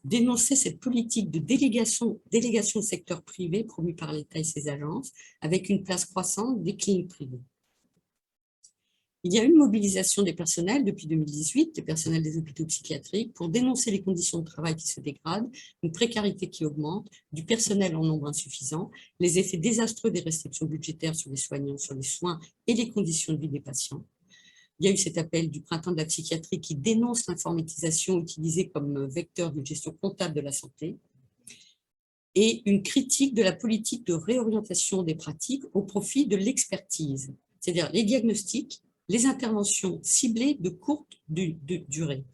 dénonçait cette politique de délégation au secteur privé promue par l'État et ses agences, avec une place croissante des cliniques privées. Il y a eu une mobilisation des personnels depuis 2018, des personnels des hôpitaux psychiatriques, pour dénoncer les conditions de travail qui se dégradent, une précarité qui augmente, du personnel en nombre insuffisant, les effets désastreux des restrictions budgétaires sur les soignants, sur les soins et les conditions de vie des patients. Il y a eu cet appel du printemps de la psychiatrie qui dénonce l'informatisation utilisée comme vecteur de gestion comptable de la santé et une critique de la politique de réorientation des pratiques au profit de l'expertise, c'est-à-dire les diagnostics les interventions ciblées de courte durée.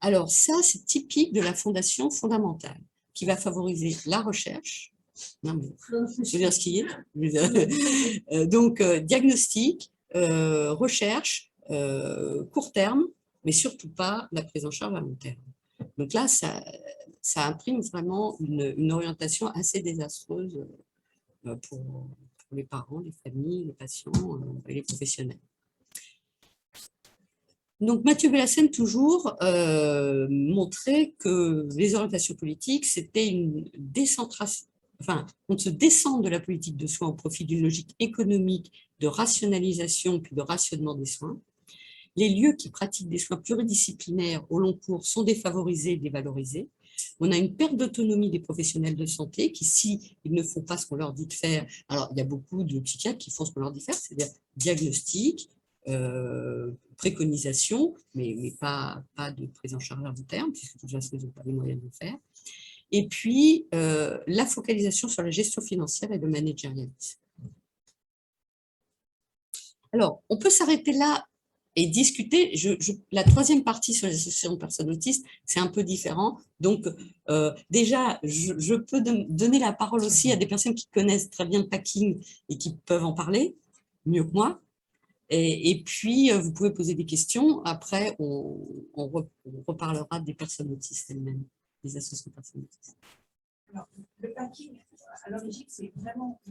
Alors ça, c'est typique de la fondation fondamentale, qui va favoriser la recherche, non, mais, je veux dire ce qui est, donc diagnostic, recherche, court terme, mais surtout pas la prise en charge à long terme. Donc là, ça imprime vraiment une orientation assez désastreuse pour les parents, les familles, les patients et les professionnels. Donc Mathieu Bellassène toujours montrait que les orientations politiques, c'était une décentration, enfin, on se descend de la politique de soins au profit d'une logique économique de rationalisation puis de rationnement des soins. Les lieux qui pratiquent des soins pluridisciplinaires au long cours sont défavorisés et dévalorisés. On a une perte d'autonomie des professionnels de santé qui, s'ils ne font pas ce qu'on leur dit de faire, alors il y a beaucoup de psychiatres qui font ce qu'on leur dit de faire, c'est-à-dire diagnostic, préconisation, mais pas de prise en charge à long terme, puisque de toute façon, ils n'ont pas les moyens de le faire. Et puis, la focalisation sur la gestion financière et le managérialisme. Alors, on peut s'arrêter là et discuter. La troisième partie sur les associations de personnes autistes, c'est un peu différent. Donc, déjà, je peux donner la parole aussi à des personnes qui connaissent très bien le packing et qui peuvent en parler mieux que moi. Et puis, vous pouvez poser des questions. Après, on reparlera des personnes autistes elles-mêmes, des associations de personnes autistes. Alors, le packing, à l'origine, c'est vraiment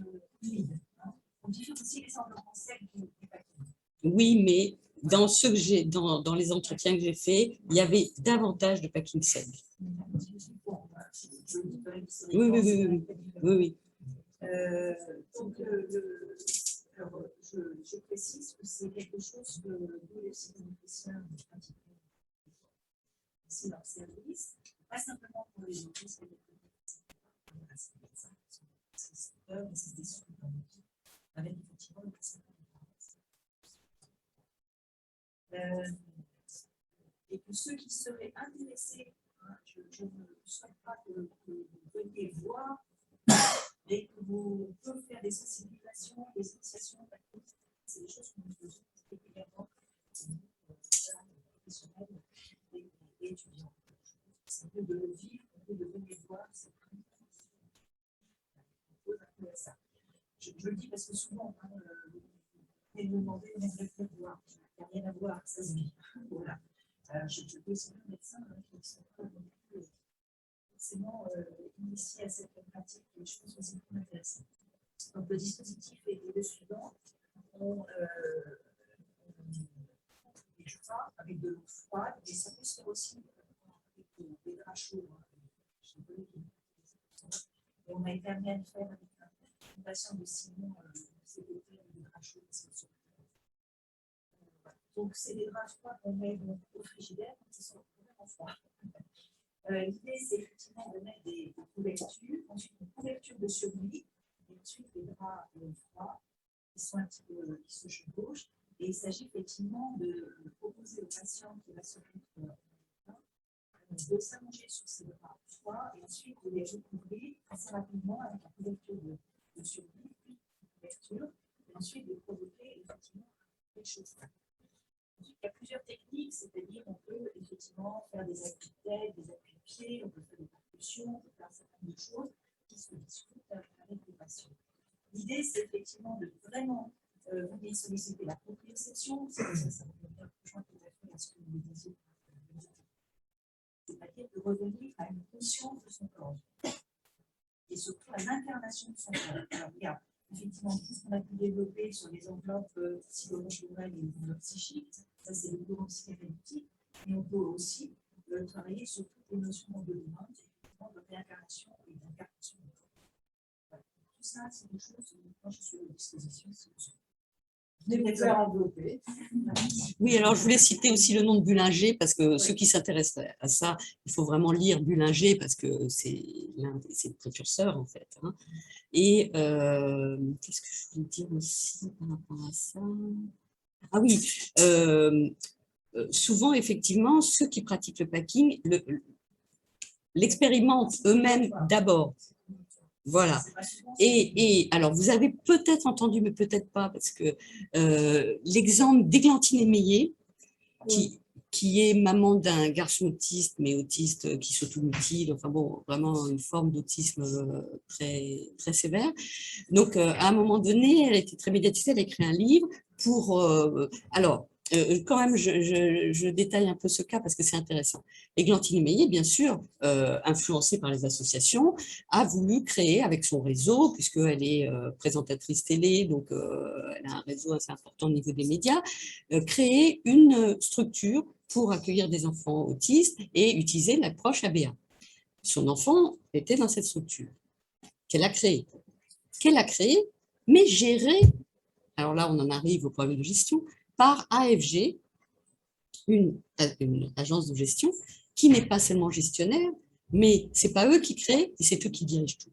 humide. Hein. On différencie les enveloppements secs du packing. Oui, mais dans les entretiens que j'ai faits, il y avait davantage de packing sec. Oui. Donc, alors, je précise que c'est quelque chose que nous, les psychomotriciens, pratiquons ici dans le service, pas simplement pour les autistes, avec effectivement le et que ceux qui seraient intéressés, hein, je ne souhaite pas que vous veniez voir, mais que vous pouvez faire des sensibilisations, des initiations, c'est des choses que nous faisons régulièrement, professionnels et étudiants. C'est mieux de le vivre, mieux de venir voir, c'est plus ça. Je le dis parce que souvent, hein, vous venez me demander, on aimerait le voir. Il n'y a rien à voir, ça se vit. Voilà. Je peux aussi dire médecins qui ne sont pas forcément initiés à cette pratique, et je pense que c'est plus intéressant. Donc, le dispositif est le suivant. On des draps avec de l'eau froide, et ça peut se faire aussi avec des draps chauds. Et on a été amené à le faire avec un patient de Simon, c'est des draps chauds. Donc, c'est des draps froids qu'on met au frigidaire quand ils sont vraiment froids. L'idée, c'est effectivement de mettre des couvertures, ensuite une couverture de survie, et ensuite des draps froids qui sont un petit peu, qui se chevauchent. Et il s'agit effectivement de proposer au patient qui va se mettre de s'allonger sur ces draps froids et ensuite de les recouvrir assez rapidement avec la couverture de survie, puis une couverture, et ensuite de provoquer effectivement quelque chose. Il y a plusieurs techniques, c'est-à-dire on peut effectivement faire des appuis de tête, des appuis de pied, on peut faire des percussions, on peut faire un certain nombre de choses qui se discutent avec les patients. L'idée, c'est effectivement de vraiment venir solliciter la proprioception, ça rejoint tout à fait à ce que vous disiez, c'est-à-dire de revenir à une conscience de son corps et surtout à l'incarnation de son corps. Alors, il y a effectivement tout ce qu'on a pu développer sur les enveloppes psychologiques et les enveloppes psychiques, ça c'est le courant psychanalytique, mais on peut aussi travailler sur toutes les notions d'environnement, de réincarnation et d'incarnation. Voilà. Tout ça, c'est des choses que moi je suis à disposition. Oui, alors je voulais citer aussi le nom de Bullinger, parce que ceux qui s'intéressent à ça, il faut vraiment lire Bullinger, parce que c'est l'un des précurseurs, en fait. Hein. Et qu'est-ce que je voulais dire aussi par rapport à ça? Ah oui, souvent, effectivement, ceux qui pratiquent le packing l'expérimentent eux-mêmes d'abord. Voilà. Et alors, vous avez peut-être entendu, mais peut-être pas, parce que l'exemple d'Églantine Émeillé, qui est maman d'un garçon autiste, mais autiste qui s'automutile, enfin bon, vraiment une forme d'autisme très, très sévère. Donc, à un moment donné, elle a été très médiatisée, elle a écrit un livre pour… quand même, je détaille un peu ce cas parce que c'est intéressant. Églantine Meillet, bien sûr, influencée par les associations, a voulu créer avec son réseau, puisqu'elle est présentatrice télé, donc elle a un réseau assez important au niveau des médias, créer une structure pour accueillir des enfants autistes et utiliser l'approche ABA. Son enfant était dans cette structure qu'elle a créée. Mais gérée, alors là on en arrive au problème de gestion, par AFG, une agence de gestion qui n'est pas seulement gestionnaire, mais ce n'est pas eux qui créent, et c'est eux qui dirigent tout,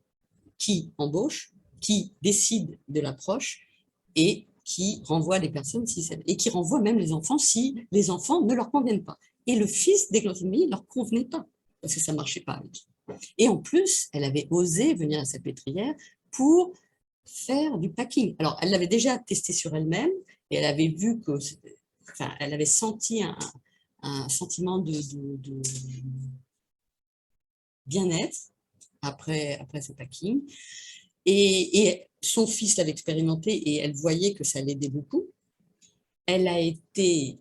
qui embauchent, qui décident de l'approche et qui renvoient les personnes et qui renvoient même les enfants si les enfants ne leur conviennent pas. Et le fils d'Églantine Meillet ne leur convenait pas, parce que ça ne marchait pas avec lui. Et en plus, elle avait osé venir à Salpêtrière pour faire du packing. Alors, elle l'avait déjà testé sur elle-même et elle avait vu que, enfin, elle avait senti un sentiment de bien-être après ce packing. Et son fils l'avait expérimenté et elle voyait que ça l'aidait beaucoup. Elle a été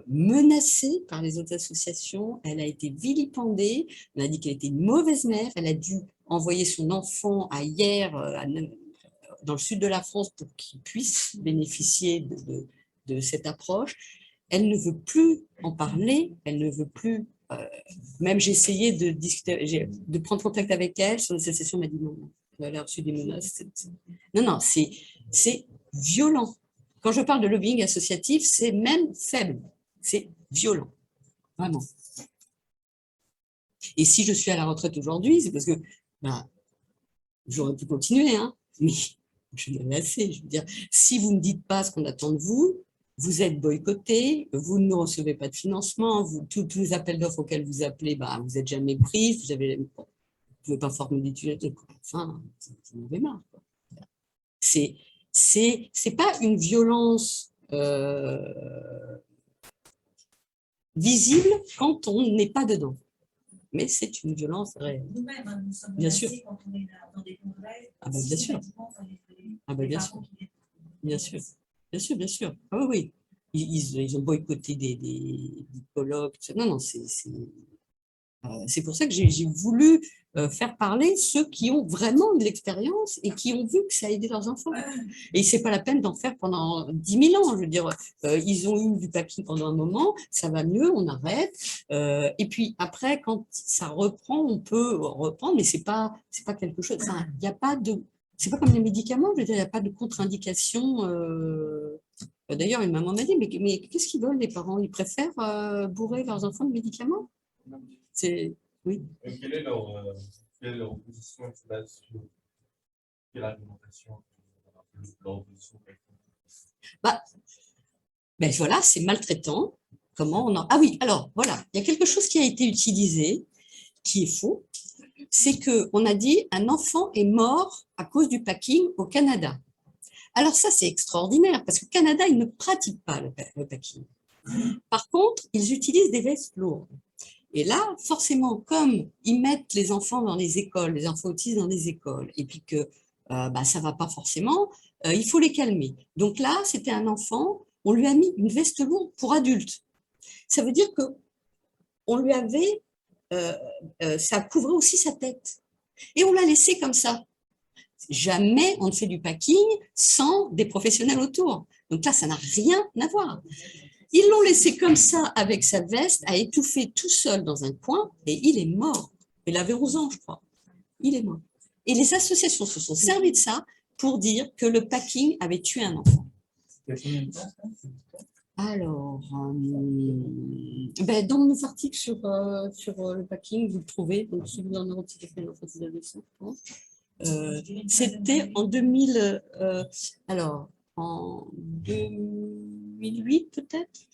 menacée par les autres associations, elle a été vilipendée, on a dit qu'elle était une mauvaise mère, elle a dû envoyer son enfant à Hyères, dans le sud de la France, pour qu'il puisse bénéficier de cette approche. Elle ne veut plus en parler, elle ne veut plus… même j'ai essayé de discuter, de prendre contact avec elle, son association m'a dit non, elle a reçu des menaces. Non, c'est violent. Quand je parle de lobbying associatif, c'est même faible, c'est violent, vraiment. Et si je suis à la retraite aujourd'hui, c'est parce que j'aurais pu continuer, hein, mais je n'en ai assez. Je veux dire, si vous ne dites pas ce qu'on attend de vous, vous êtes boycotté, vous ne recevez pas de financement, tous les appels d'offres auxquels vous appelez, vous n'êtes jamais pris, vous ne pouvez pas former d'étudiants. Enfin, vous en avez marre. C'est pas une violence visible quand on n'est pas dedans, mais c'est une violence réelle. Nous-mêmes, nous sommes bien sûr. Quand on est dans des congrès. Bien sûr. Bien sûr. Bien sûr. Bien sûr, bien sûr. Ah oui, oui. Ils ont boycotté des colloques. Non, non, c'est pour ça que j'ai voulu faire parler ceux qui ont vraiment de l'expérience et qui ont vu que ça a aidé leurs enfants. Et ce n'est pas la peine d'en faire pendant 10 000 ans. Je veux dire, ils ont eu du packing pendant un moment, ça va mieux, on arrête. Et puis après, quand ça reprend, on peut reprendre, mais ce n'est pas quelque chose… Enfin, il n'y a pas de… C'est pas comme les médicaments, je veux dire, il n'y a pas de contre-indication. D'ailleurs, une maman m'a dit, mais qu'est-ce qu'ils veulent les parents? Ils préfèrent bourrer leurs enfants de médicaments? Oui. Quelle est leur position et sur quelle argumentation leur opposition? Ben voilà, c'est maltraitant. Comment on en… Ah oui, alors voilà, il y a quelque chose qui a été utilisé, qui est faux. C'est qu'on a dit un enfant est mort à cause du packing au Canada. Alors ça, c'est extraordinaire, parce que au Canada, ils ne pratiquent pas le packing. Par contre, ils utilisent des vestes lourdes. Et là, forcément, comme ils mettent les enfants dans les écoles, les enfants autistes dans les écoles, et puis que ça ne va pas forcément, il faut les calmer. Donc là, c'était un enfant, on lui a mis une veste lourde pour adulte. Ça veut dire qu'on lui avait, ça couvrait aussi sa tête. Et on l'a laissé comme ça. Jamais on ne fait du packing sans des professionnels autour. Donc là, ça n'a rien à voir. Ils l'ont laissé comme ça, avec sa veste, à étouffer tout seul dans un coin, et il est mort. Il avait 11 ans, je crois. Il est mort. Et les associations se sont servies de ça pour dire que le packing avait tué un enfant. Alors, dans nos articles sur le packing, vous le trouvez, donc si vous en avez fait l'enfant des adolescents, c'était en 2000, en 2008 peut-être.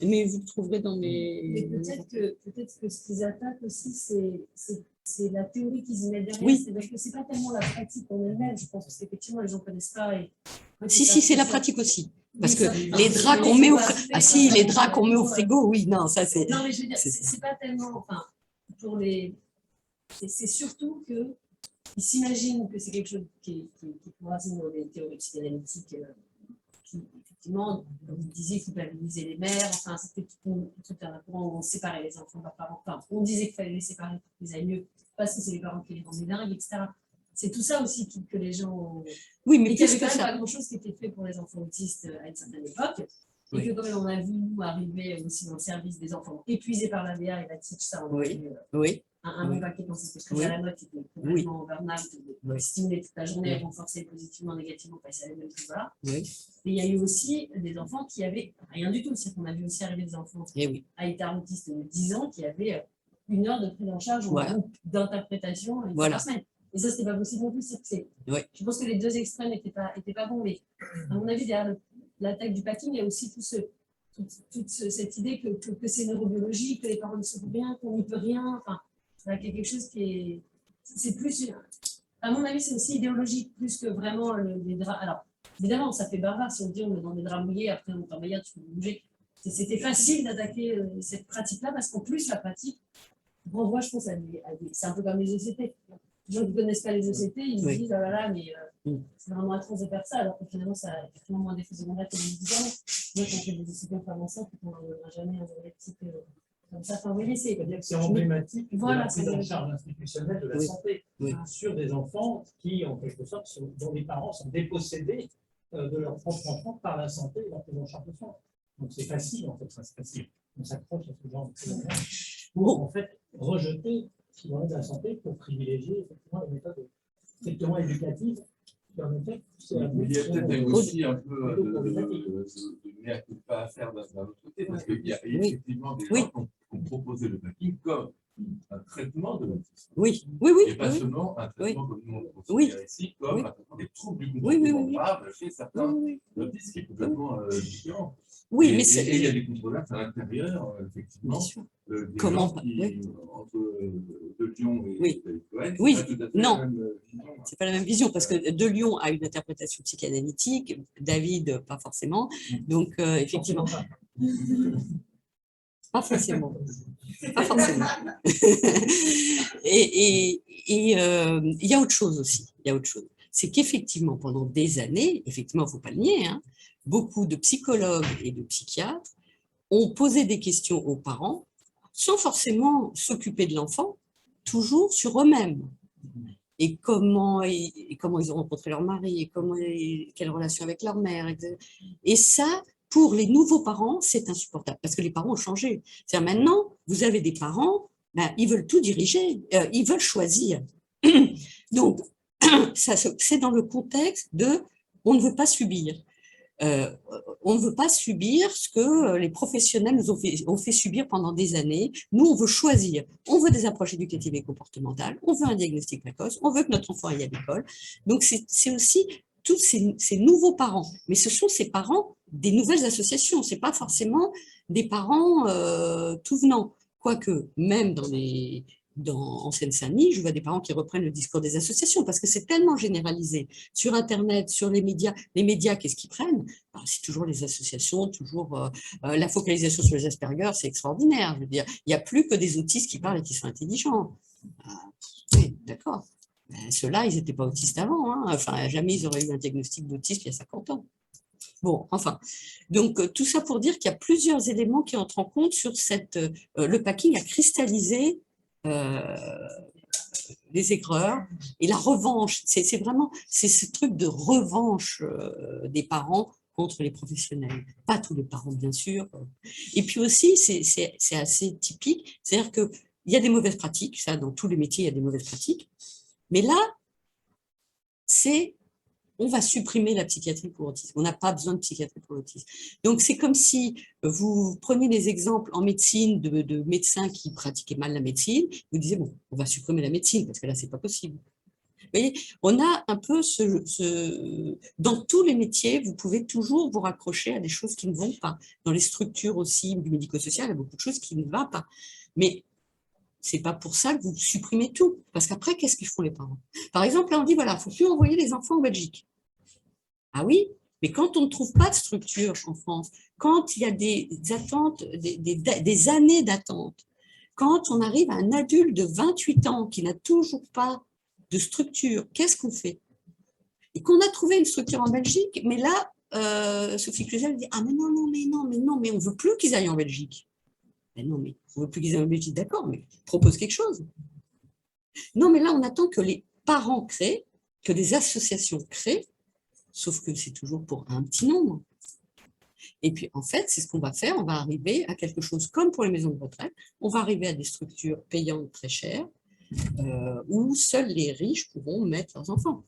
Mais vous le trouverez dans Mais mes… peut-être que ce qu'ils attaquent aussi, c'est la théorie qu'ils y mettent derrière. Oui. C'est-à-dire que ce n'est pas tellement la pratique en elle-même. Je pense que c'est effectivement, les gens ne connaissent pas. Et, Si, c'est la pratique aussi. Parce que Oui, ça- les draps qu'on met au frigo… Ah si, les draps qu'on met au frigo, oui, non, ça c'est… Non, mais je veux dire, c'est pas tellement. Enfin, pour les. C'est surtout que ils s'imaginent que c'est quelque chose qui pourra racine dans les théories psychanalytiques qui, effectivement, comme vous disiez, culpabiliser les mères. Enfin, c'était tout un courant où on séparait les enfants de leurs parents. Enfin, on disait qu'il fallait les séparer pour qu'ils aillent mieux parce que c'est les parents qui les rendaient dingues, etc. C'est tout ça aussi que les gens. Oui, mais et qu'il n'y plus avait que quand même ça. pas grand-chose qui était fait pour les enfants autistes à une certaine époque. Et Oui. que quand même, on a vu, nous, arriver aussi dans le service des enfants épuisés par la VA et la teach, ça, on a Oui. vu Oui. un Oui. bon paquet quand c'était pris Oui. à la note, qui était complètement en burn-out, Oui. stimuler toute la journée, Oui. renforcer positivement, négativement, pas ça les mêmes trucs, voilà. Oui. Et il y a eu aussi des enfants qui avaient rien du tout. C'est-à-dire qu'on a vu aussi arriver des enfants Et oui. à état autiste de 10 ans qui avaient 1 heure de prise en charge en Voilà. groupe d'interprétation une fois Voilà. par semaine. Et ça, c'était pas possible non plus. Oui. Je pense que les deux extrêmes n'étaient pas bons. Mais à mon avis, derrière l'attaque du packing, il y a aussi toute cette idée que c'est neurobiologique, que les parents ne savent rien, qu'on n'y peut rien. Enfin, il y a quelque chose qui est. C'est plus. À mon avis, c'est aussi idéologique, plus que vraiment les draps. Alors, évidemment, ça fait barbare si on dit on est dans des draps mouillés, après on est en maillot, tu peux bouger. C'était facile d'attaquer cette pratique-là parce qu'en plus, la pratique renvoie, je pense, c'est un peu comme les ECT. Les gens qui ne connaissent pas les ECT, ils me disent, ah là là, mais c'est vraiment atroce de faire ça, alors que finalement, ça a effectivement moins d'effets secondaires que les médicaments. Moi, quand on fait des ECT en femme enceinte, on n'aura jamais un diagnostic comme ça. Enfin, vous voyez, C'est-à-dire que c'est emblématique de Voilà, la prise en c'est- charge institutionnelle de la Oui. santé Oui. sur des enfants qui, en quelque sorte, dont les parents sont dépossédés de leur propre enfant par la santé et la prise en charge de soins. Donc c'est facile, en fait, c'est facile. On s'accroche à ce genre de choses pour, en fait, rejeter ce qui relève de la santé pour privilégier effectivement les méthodes strictement éducatives qui, en effet, Mais il y a peut-être aussi un peu de mea culpa à faire d'un autre côté, parce qu'il y a effectivement des gens qui ont proposé le packing comme un traitement de l'autisme. Oui. Et pas seulement un traitement comme nous on le considère ici, comme un traitement des troubles du comportement grave chez certains autistes, qui est complètement différent. Oui, et mais il y a des controverses à l'intérieur, effectivement. Des Comment gens qui, entre De Lyon et Cohen, Oui. c'est pas tout à fait Non. la même vision. C'est pas la même vision parce que De Lyon a une interprétation psychanalytique, David pas forcément. Donc effectivement, pas forcément. Pas forcément. Et il y a autre chose aussi. Il y a autre chose. C'est qu'effectivement, pendant des années, effectivement, il ne faut pas le nier, hein, beaucoup de psychologues et de psychiatres ont posé des questions aux parents sans forcément s'occuper de l'enfant, toujours sur eux-mêmes. Et comment ils ont rencontré leur mari, et quelle relation avec leur mère. Etc. Et ça, pour les nouveaux parents, c'est insupportable, parce que les parents ont changé. C'est-à-dire maintenant, vous avez des parents, ils veulent tout diriger, ils veulent choisir. Donc, ça, c'est dans le contexte de « on ne veut pas subir ». On ne veut pas subir ce que les professionnels nous ont fait subir pendant des années. Nous, on veut choisir. On veut des approches éducatives et comportementales. On veut un diagnostic précoce. On veut que notre enfant aille à l'école. Donc, c'est aussi tous ces nouveaux parents. Mais ce sont ces parents des nouvelles associations. Ce n'est pas forcément des parents tout venant. Quoique, même en Seine-Saint-Denis, je vois des parents qui reprennent le discours des associations parce que c'est tellement généralisé sur Internet, sur les médias. Les médias, qu'est-ce qu'ils prennent? C'est toujours les associations, toujours la focalisation sur les Asperger, c'est extraordinaire. Je veux dire, il n'y a plus que des autistes qui parlent et qui sont intelligents. Oui, d'accord. Ceux-là, ils n'étaient pas autistes avant. Hein. Enfin, jamais ils auraient eu un diagnostic d'autisme il y a 50 ans. Bon, enfin, donc tout ça pour dire qu'il y a plusieurs éléments qui entrent en compte sur le packing a cristallisé les aigreurs et la revanche. C'est ce truc de revanche des parents contre les professionnels. Pas tous les parents, bien sûr. Et puis aussi, c'est assez typique, c'est-à-dire qu'il y a des mauvaises pratiques, ça, dans tous les métiers, il y a des mauvaises pratiques, mais là, on va supprimer la psychiatrie pour l'autisme. On n'a pas besoin de psychiatrie pour l'autisme. Donc, c'est comme si vous preniez des exemples en médecine de médecins qui pratiquaient mal la médecine, vous disiez, bon, on va supprimer la médecine, parce que là, ce n'est pas possible. Vous voyez, on a un peu dans tous les métiers, vous pouvez toujours vous raccrocher à des choses qui ne vont pas. Dans les structures aussi du médico-social, il y a beaucoup de choses qui ne vont pas. Mais ce n'est pas pour ça que vous supprimez tout. Parce qu'après, qu'est-ce qu'ils font les parents? Par exemple, là, on dit, voilà, il ne faut plus envoyer les enfants en Belgique. Ah oui, mais quand on ne trouve pas de structure en France, quand il y a des attentes, des années d'attente, quand on arrive à un adulte de 28 ans qui n'a toujours pas de structure, qu'est-ce qu'on fait? Et qu'on a trouvé une structure en Belgique, mais là, Sophie Cluzel dit « Ah mais non, mais on ne veut plus qu'ils aillent en Belgique. » Mais non, mais on ne veut plus qu'ils aillent en Belgique, d'accord, mais propose quelque chose. Non, mais là, on attend que les parents créent, que des associations créent, sauf que c'est toujours pour un petit nombre. Et puis, en fait, c'est ce qu'on va faire, on va arriver à quelque chose comme pour les maisons de retraite, on va arriver à des structures payantes très chères, où seuls les riches pourront mettre leurs enfants.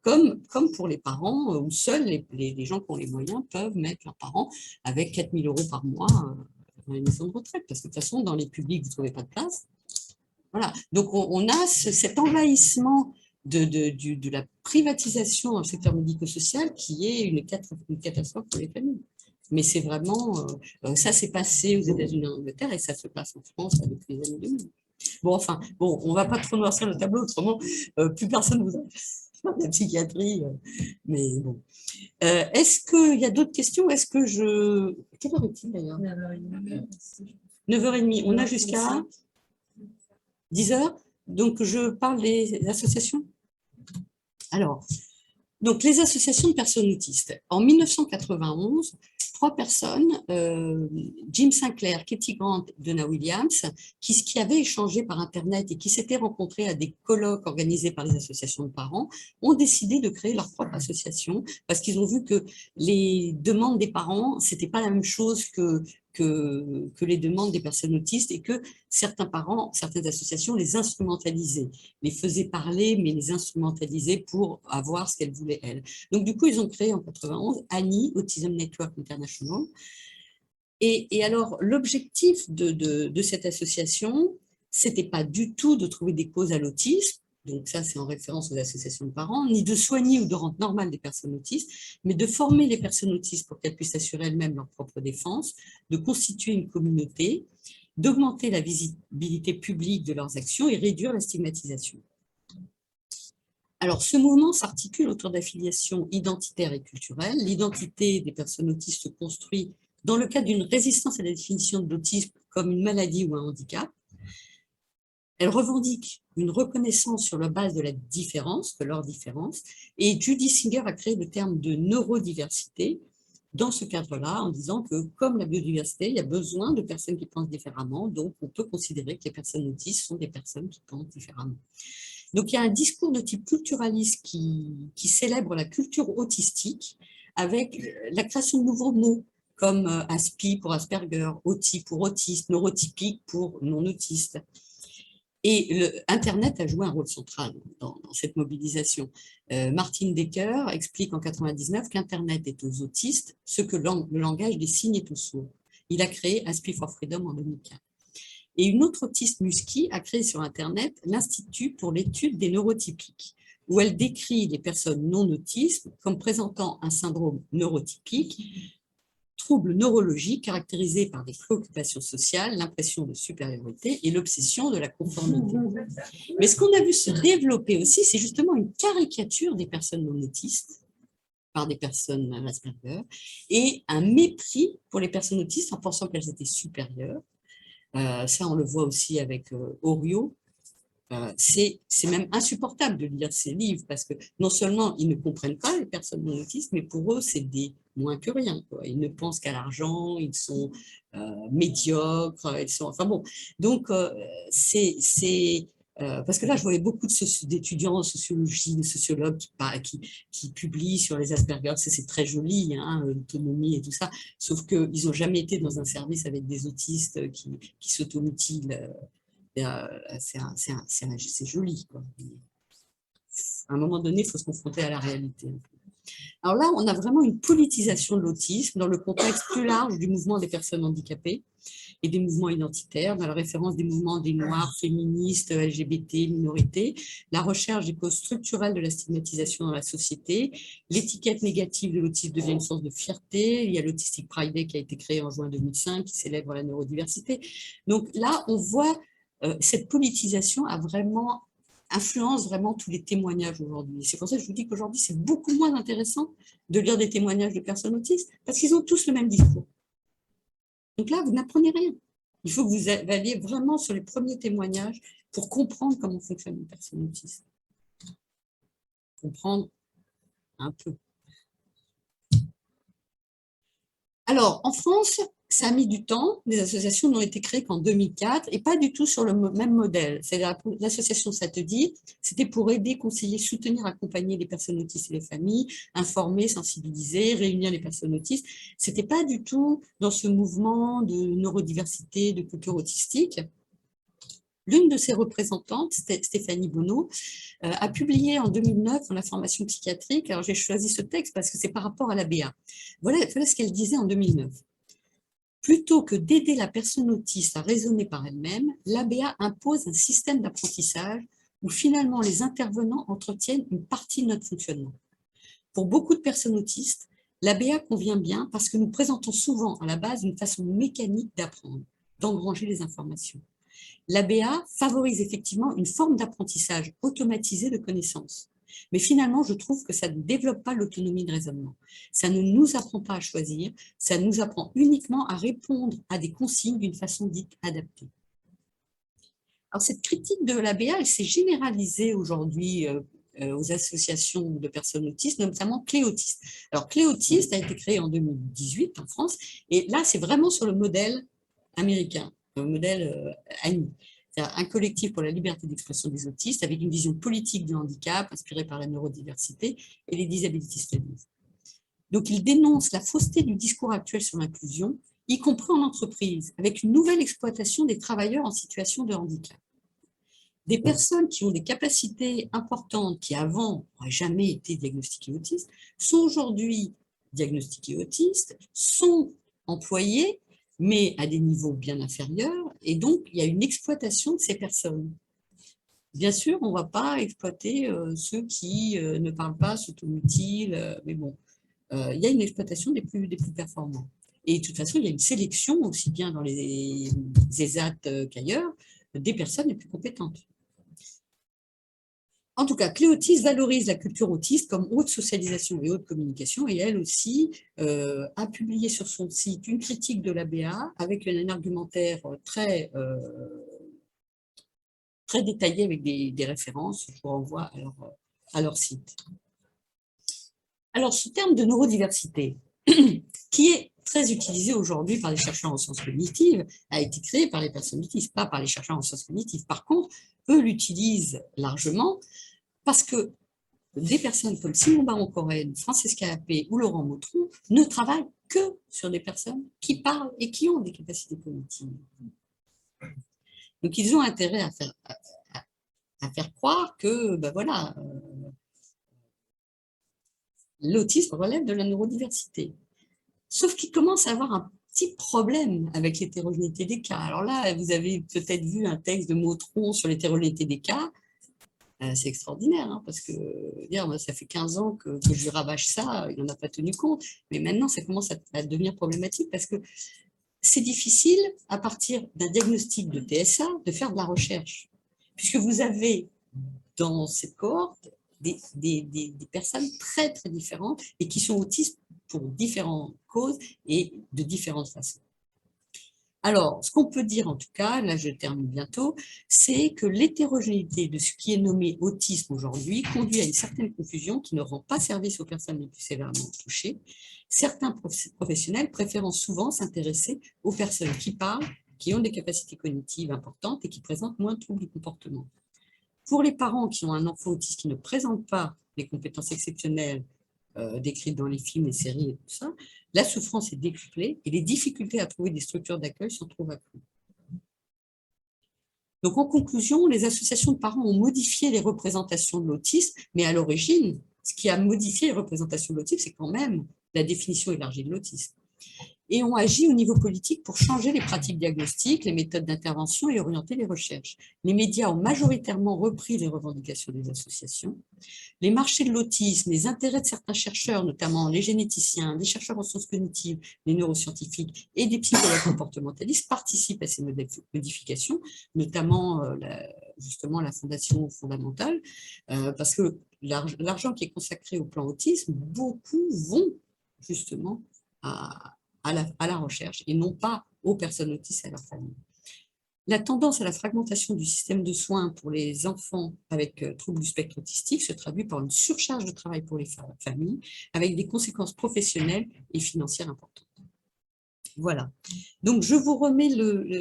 Comme pour les parents, où seuls les gens qui ont les moyens peuvent mettre leurs parents avec 4 000 € par mois dans les maisons de retraite. Parce que de toute façon, dans les publics, vous ne trouvez pas de place. Voilà. Donc, on a cet envahissement de la privatisation dans le secteur médico-social qui est une catastrophe pour les familles. Mais c'est vraiment… ça s'est passé aux États-Unis et en Angleterre et ça se passe en France depuis les années 2000. Bon, enfin, on ne va pas trop noircir le tableau, autrement, plus personne ne vous a de la psychiatrie. Mais bon. Est-ce qu'il y a d'autres questions? Est-ce que je… Quelle heure est-il d'ailleurs? 9h30. On a jusqu'à 10h. Donc, je parle des associations. Alors, donc, les associations de personnes autistes. En 1991, 3 personnes, Jim Sinclair, Katie Grant, Donna Williams, qui avaient échangé par Internet et qui s'étaient rencontrés à des colloques organisés par les associations de parents, ont décidé de créer leur propre association parce qu'ils ont vu que les demandes des parents, ce n'était pas la même chose que les demandes des personnes autistes et que certains parents, certaines associations les instrumentalisaient, les faisaient parler, mais les instrumentalisaient pour avoir ce qu'elles voulaient, elles. Donc, du coup, ils ont créé en 91 ANI, Autism Network International. Et alors, l'objectif de cette association, ce n'était pas du tout de trouver des causes à l'autisme, donc ça c'est en référence aux associations de parents, ni de soigner ou de rendre normales les personnes autistes, mais de former les personnes autistes pour qu'elles puissent assurer elles-mêmes leur propre défense, de constituer une communauté, d'augmenter la visibilité publique de leurs actions et réduire la stigmatisation. Alors, ce mouvement s'articule autour d'affiliations identitaires et culturelles. L'identité des personnes autistes se construit dans le cadre d'une résistance à la définition de l'autisme comme une maladie ou un handicap. Elle revendique une reconnaissance sur la base de la différence, de leur différence, et Judy Singer a créé le terme de neurodiversité dans ce cadre-là, en disant que comme la biodiversité, il y a besoin de personnes qui pensent différemment, donc on peut considérer que les personnes autistes sont des personnes qui pensent différemment. Donc il y a un discours de type culturaliste qui célèbre la culture autistique avec la création de nouveaux mots, comme ASPI pour Asperger, auti pour autiste, neurotypique pour non-autiste. Et Internet a joué un rôle central dans cette mobilisation. Martin Decker explique en 1999 qu'Internet est aux autistes ce que le langage des signes est aux sourds. Il a créé ASPI for Freedom en 2004. Et une autre autiste, Musky, a créé sur Internet l'Institut pour l'étude des neurotypiques, où elle décrit les personnes non autistes comme présentant un syndrome neurotypique, trouble neurologique caractérisé par des préoccupations sociales, l'impression de supériorité et l'obsession de la conformité. Mais ce qu'on a vu se développer aussi, c'est justement une caricature des personnes non autistes par des personnes Asperger et un mépris pour les personnes autistes en pensant qu'elles étaient supérieures. Ça, on le voit aussi avec Orio. C'est même insupportable de lire ces livres parce que non seulement ils ne comprennent pas les personnes non autistes, mais pour eux, c'est des moins que rien, quoi. Ils ne pensent qu'à l'argent, ils sont médiocres, ils sont… Enfin bon, donc parce que là, je voyais beaucoup d'étudiants en sociologie, de sociologues qui publient sur les Asperger. C'est très joli, hein, l'autonomie et tout ça, sauf qu'ils n'ont jamais été dans un service avec des autistes qui s'automutilent. C'est joli, quoi. À un moment donné, il faut se confronter à la réalité. Alors là, on a vraiment une politisation de l'autisme dans le contexte plus large du mouvement des personnes handicapées. et des mouvements identitaires, dans la référence des mouvements des Noirs, féministes, LGBT, minorités, la recherche des causes structurelles de la stigmatisation dans la société, l'étiquette négative de l'autisme devient une source de fierté, il y a l'Autistic Pride Day qui a été créé en juin 2005, qui célèbre la neurodiversité. Donc là, on voit cette politisation influence vraiment tous les témoignages aujourd'hui. C'est pour ça que je vous dis qu'aujourd'hui, c'est beaucoup moins intéressant de lire des témoignages de personnes autistes, parce qu'ils ont tous le même discours. Donc là, vous n'apprenez rien. Il faut que vous alliez vraiment sur les premiers témoignages pour comprendre comment fonctionne une personne autiste. Comprendre un peu. Alors, en France, ça a mis du temps. Les associations n'ont été créées qu'en 2004 et pas du tout sur le même modèle. L'association Ça te dit, c'était pour aider, conseiller, soutenir, accompagner les personnes autistes et les familles, informer, sensibiliser, réunir les personnes autistes. Ce n'était pas du tout dans ce mouvement de neurodiversité, de culture autistique. L'une de ses représentantes, Stéphanie Bonneau, a publié en 2009 dans la formation psychiatrique. Alors, j'ai choisi ce texte parce que c'est par rapport à l'ABA. Voilà ce qu'elle disait en 2009. Plutôt que d'aider la personne autiste à raisonner par elle-même, l'ABA impose un système d'apprentissage où finalement les intervenants entretiennent une partie de notre fonctionnement. Pour beaucoup de personnes autistes, l'ABA convient bien parce que nous présentons souvent à la base une façon mécanique d'apprendre, d'engranger les informations. L'ABA favorise effectivement une forme d'apprentissage automatisé de connaissances. Mais finalement, je trouve que ça ne développe pas l'autonomie de raisonnement. Ça ne nous apprend pas à choisir, ça nous apprend uniquement à répondre à des consignes d'une façon dite adaptée. Alors, cette critique de l'ABA, elle s'est généralisée aujourd'hui aux associations de personnes autistes, notamment Cléautiste. Alors, Cléautiste a été créé en 2018 en France, et là, c'est vraiment sur le modèle américain, le modèle ANI. C'est-à-dire un collectif pour la liberté d'expression des autistes avec une vision politique du handicap inspirée par la neurodiversité et les disability studies. Donc, il dénonce la fausseté du discours actuel sur l'inclusion, y compris en entreprise, avec une nouvelle exploitation des travailleurs en situation de handicap. Des personnes qui ont des capacités importantes, qui avant n'auraient jamais été diagnostiquées autistes, sont aujourd'hui diagnostiquées autistes, sont employées, mais à des niveaux bien inférieurs, et donc il y a une exploitation de ces personnes. Bien sûr, on ne va pas exploiter ceux qui ne parlent pas, s'automutilent, mais bon, il y a une exploitation des plus performants. Et de toute façon, il y a une sélection, aussi bien dans les ESAT qu'ailleurs, des personnes les plus compétentes. En tout cas, Cléautiste valorise la culture autiste comme haute socialisation et haute communication, et elle aussi a publié sur son site une critique de l'ABA avec un argumentaire très détaillé avec des références. Je vous renvoie à leur site. Alors, ce terme de neurodiversité, qui est très utilisé aujourd'hui par les chercheurs en sciences cognitives, a été créé par les personnes autistes, pas par les chercheurs en sciences cognitives. Par contre, eux l'utilisent largement parce que des personnes comme Simon Baron-Cohen, Francesca Appé ou Laurent Motron ne travaillent que sur des personnes qui parlent et qui ont des capacités cognitives. Donc, ils ont intérêt à faire croire que, ben voilà, l'autisme relève de la neurodiversité. Sauf qu'il commence à avoir un petit problème avec l'hétérogénéité des cas. Alors là, vous avez peut-être vu un texte de Motron sur l'hétérogénéité des cas. C'est extraordinaire, hein, parce que ça fait 15 ans que je rabâche ça, il n'en a pas tenu compte. Mais maintenant, ça commence à devenir problématique parce que c'est difficile, à partir d'un diagnostic de TSA, de faire de la recherche. Puisque vous avez dans cette cohorte des personnes très, très différentes et qui sont autistes pour différentes causes et de différentes façons. Alors, ce qu'on peut dire en tout cas, là je termine bientôt, c'est que l'hétérogénéité de ce qui est nommé autisme aujourd'hui conduit à une certaine confusion qui ne rend pas service aux personnes les plus sévèrement touchées. Certains professionnels préférant souvent s'intéresser aux personnes qui parlent, qui ont des capacités cognitives importantes et qui présentent moins de troubles du comportement. Pour les parents qui ont un enfant autiste qui ne présente pas les compétences exceptionnelles décrites dans les films, les séries et tout ça, la souffrance est décuplée et les difficultés à trouver des structures d'accueil s'en trouvent accrues. Donc, en conclusion, les associations de parents ont modifié les représentations de l'autisme, mais à l'origine, ce qui a modifié les représentations de l'autisme, c'est quand même la définition élargie de l'autisme. et ont agi au niveau politique pour changer les pratiques diagnostiques, les méthodes d'intervention et orienter les recherches. Les médias ont majoritairement repris les revendications des associations. Les marchés de l'autisme, les intérêts de certains chercheurs, notamment les généticiens, les chercheurs en sciences cognitives, les neuroscientifiques et des psychologues comportementalistes participent à ces modifications, notamment justement la Fondation fondamentale, parce que l'argent qui est consacré au plan autisme, beaucoup vont justement à la recherche et non pas aux personnes autistes et à leur famille. La tendance à la fragmentation du système de soins pour les enfants avec troubles du spectre autistique se traduit par une surcharge de travail pour les familles, avec des conséquences professionnelles et financières importantes. Voilà. Donc, je vous remets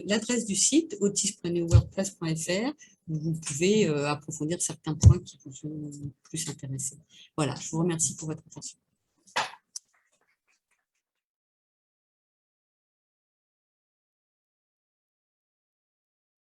l'adresse du site autisme.newwordpress.fr où vous pouvez approfondir certains points qui vous ont plus intéressé. Voilà, je vous remercie pour votre attention.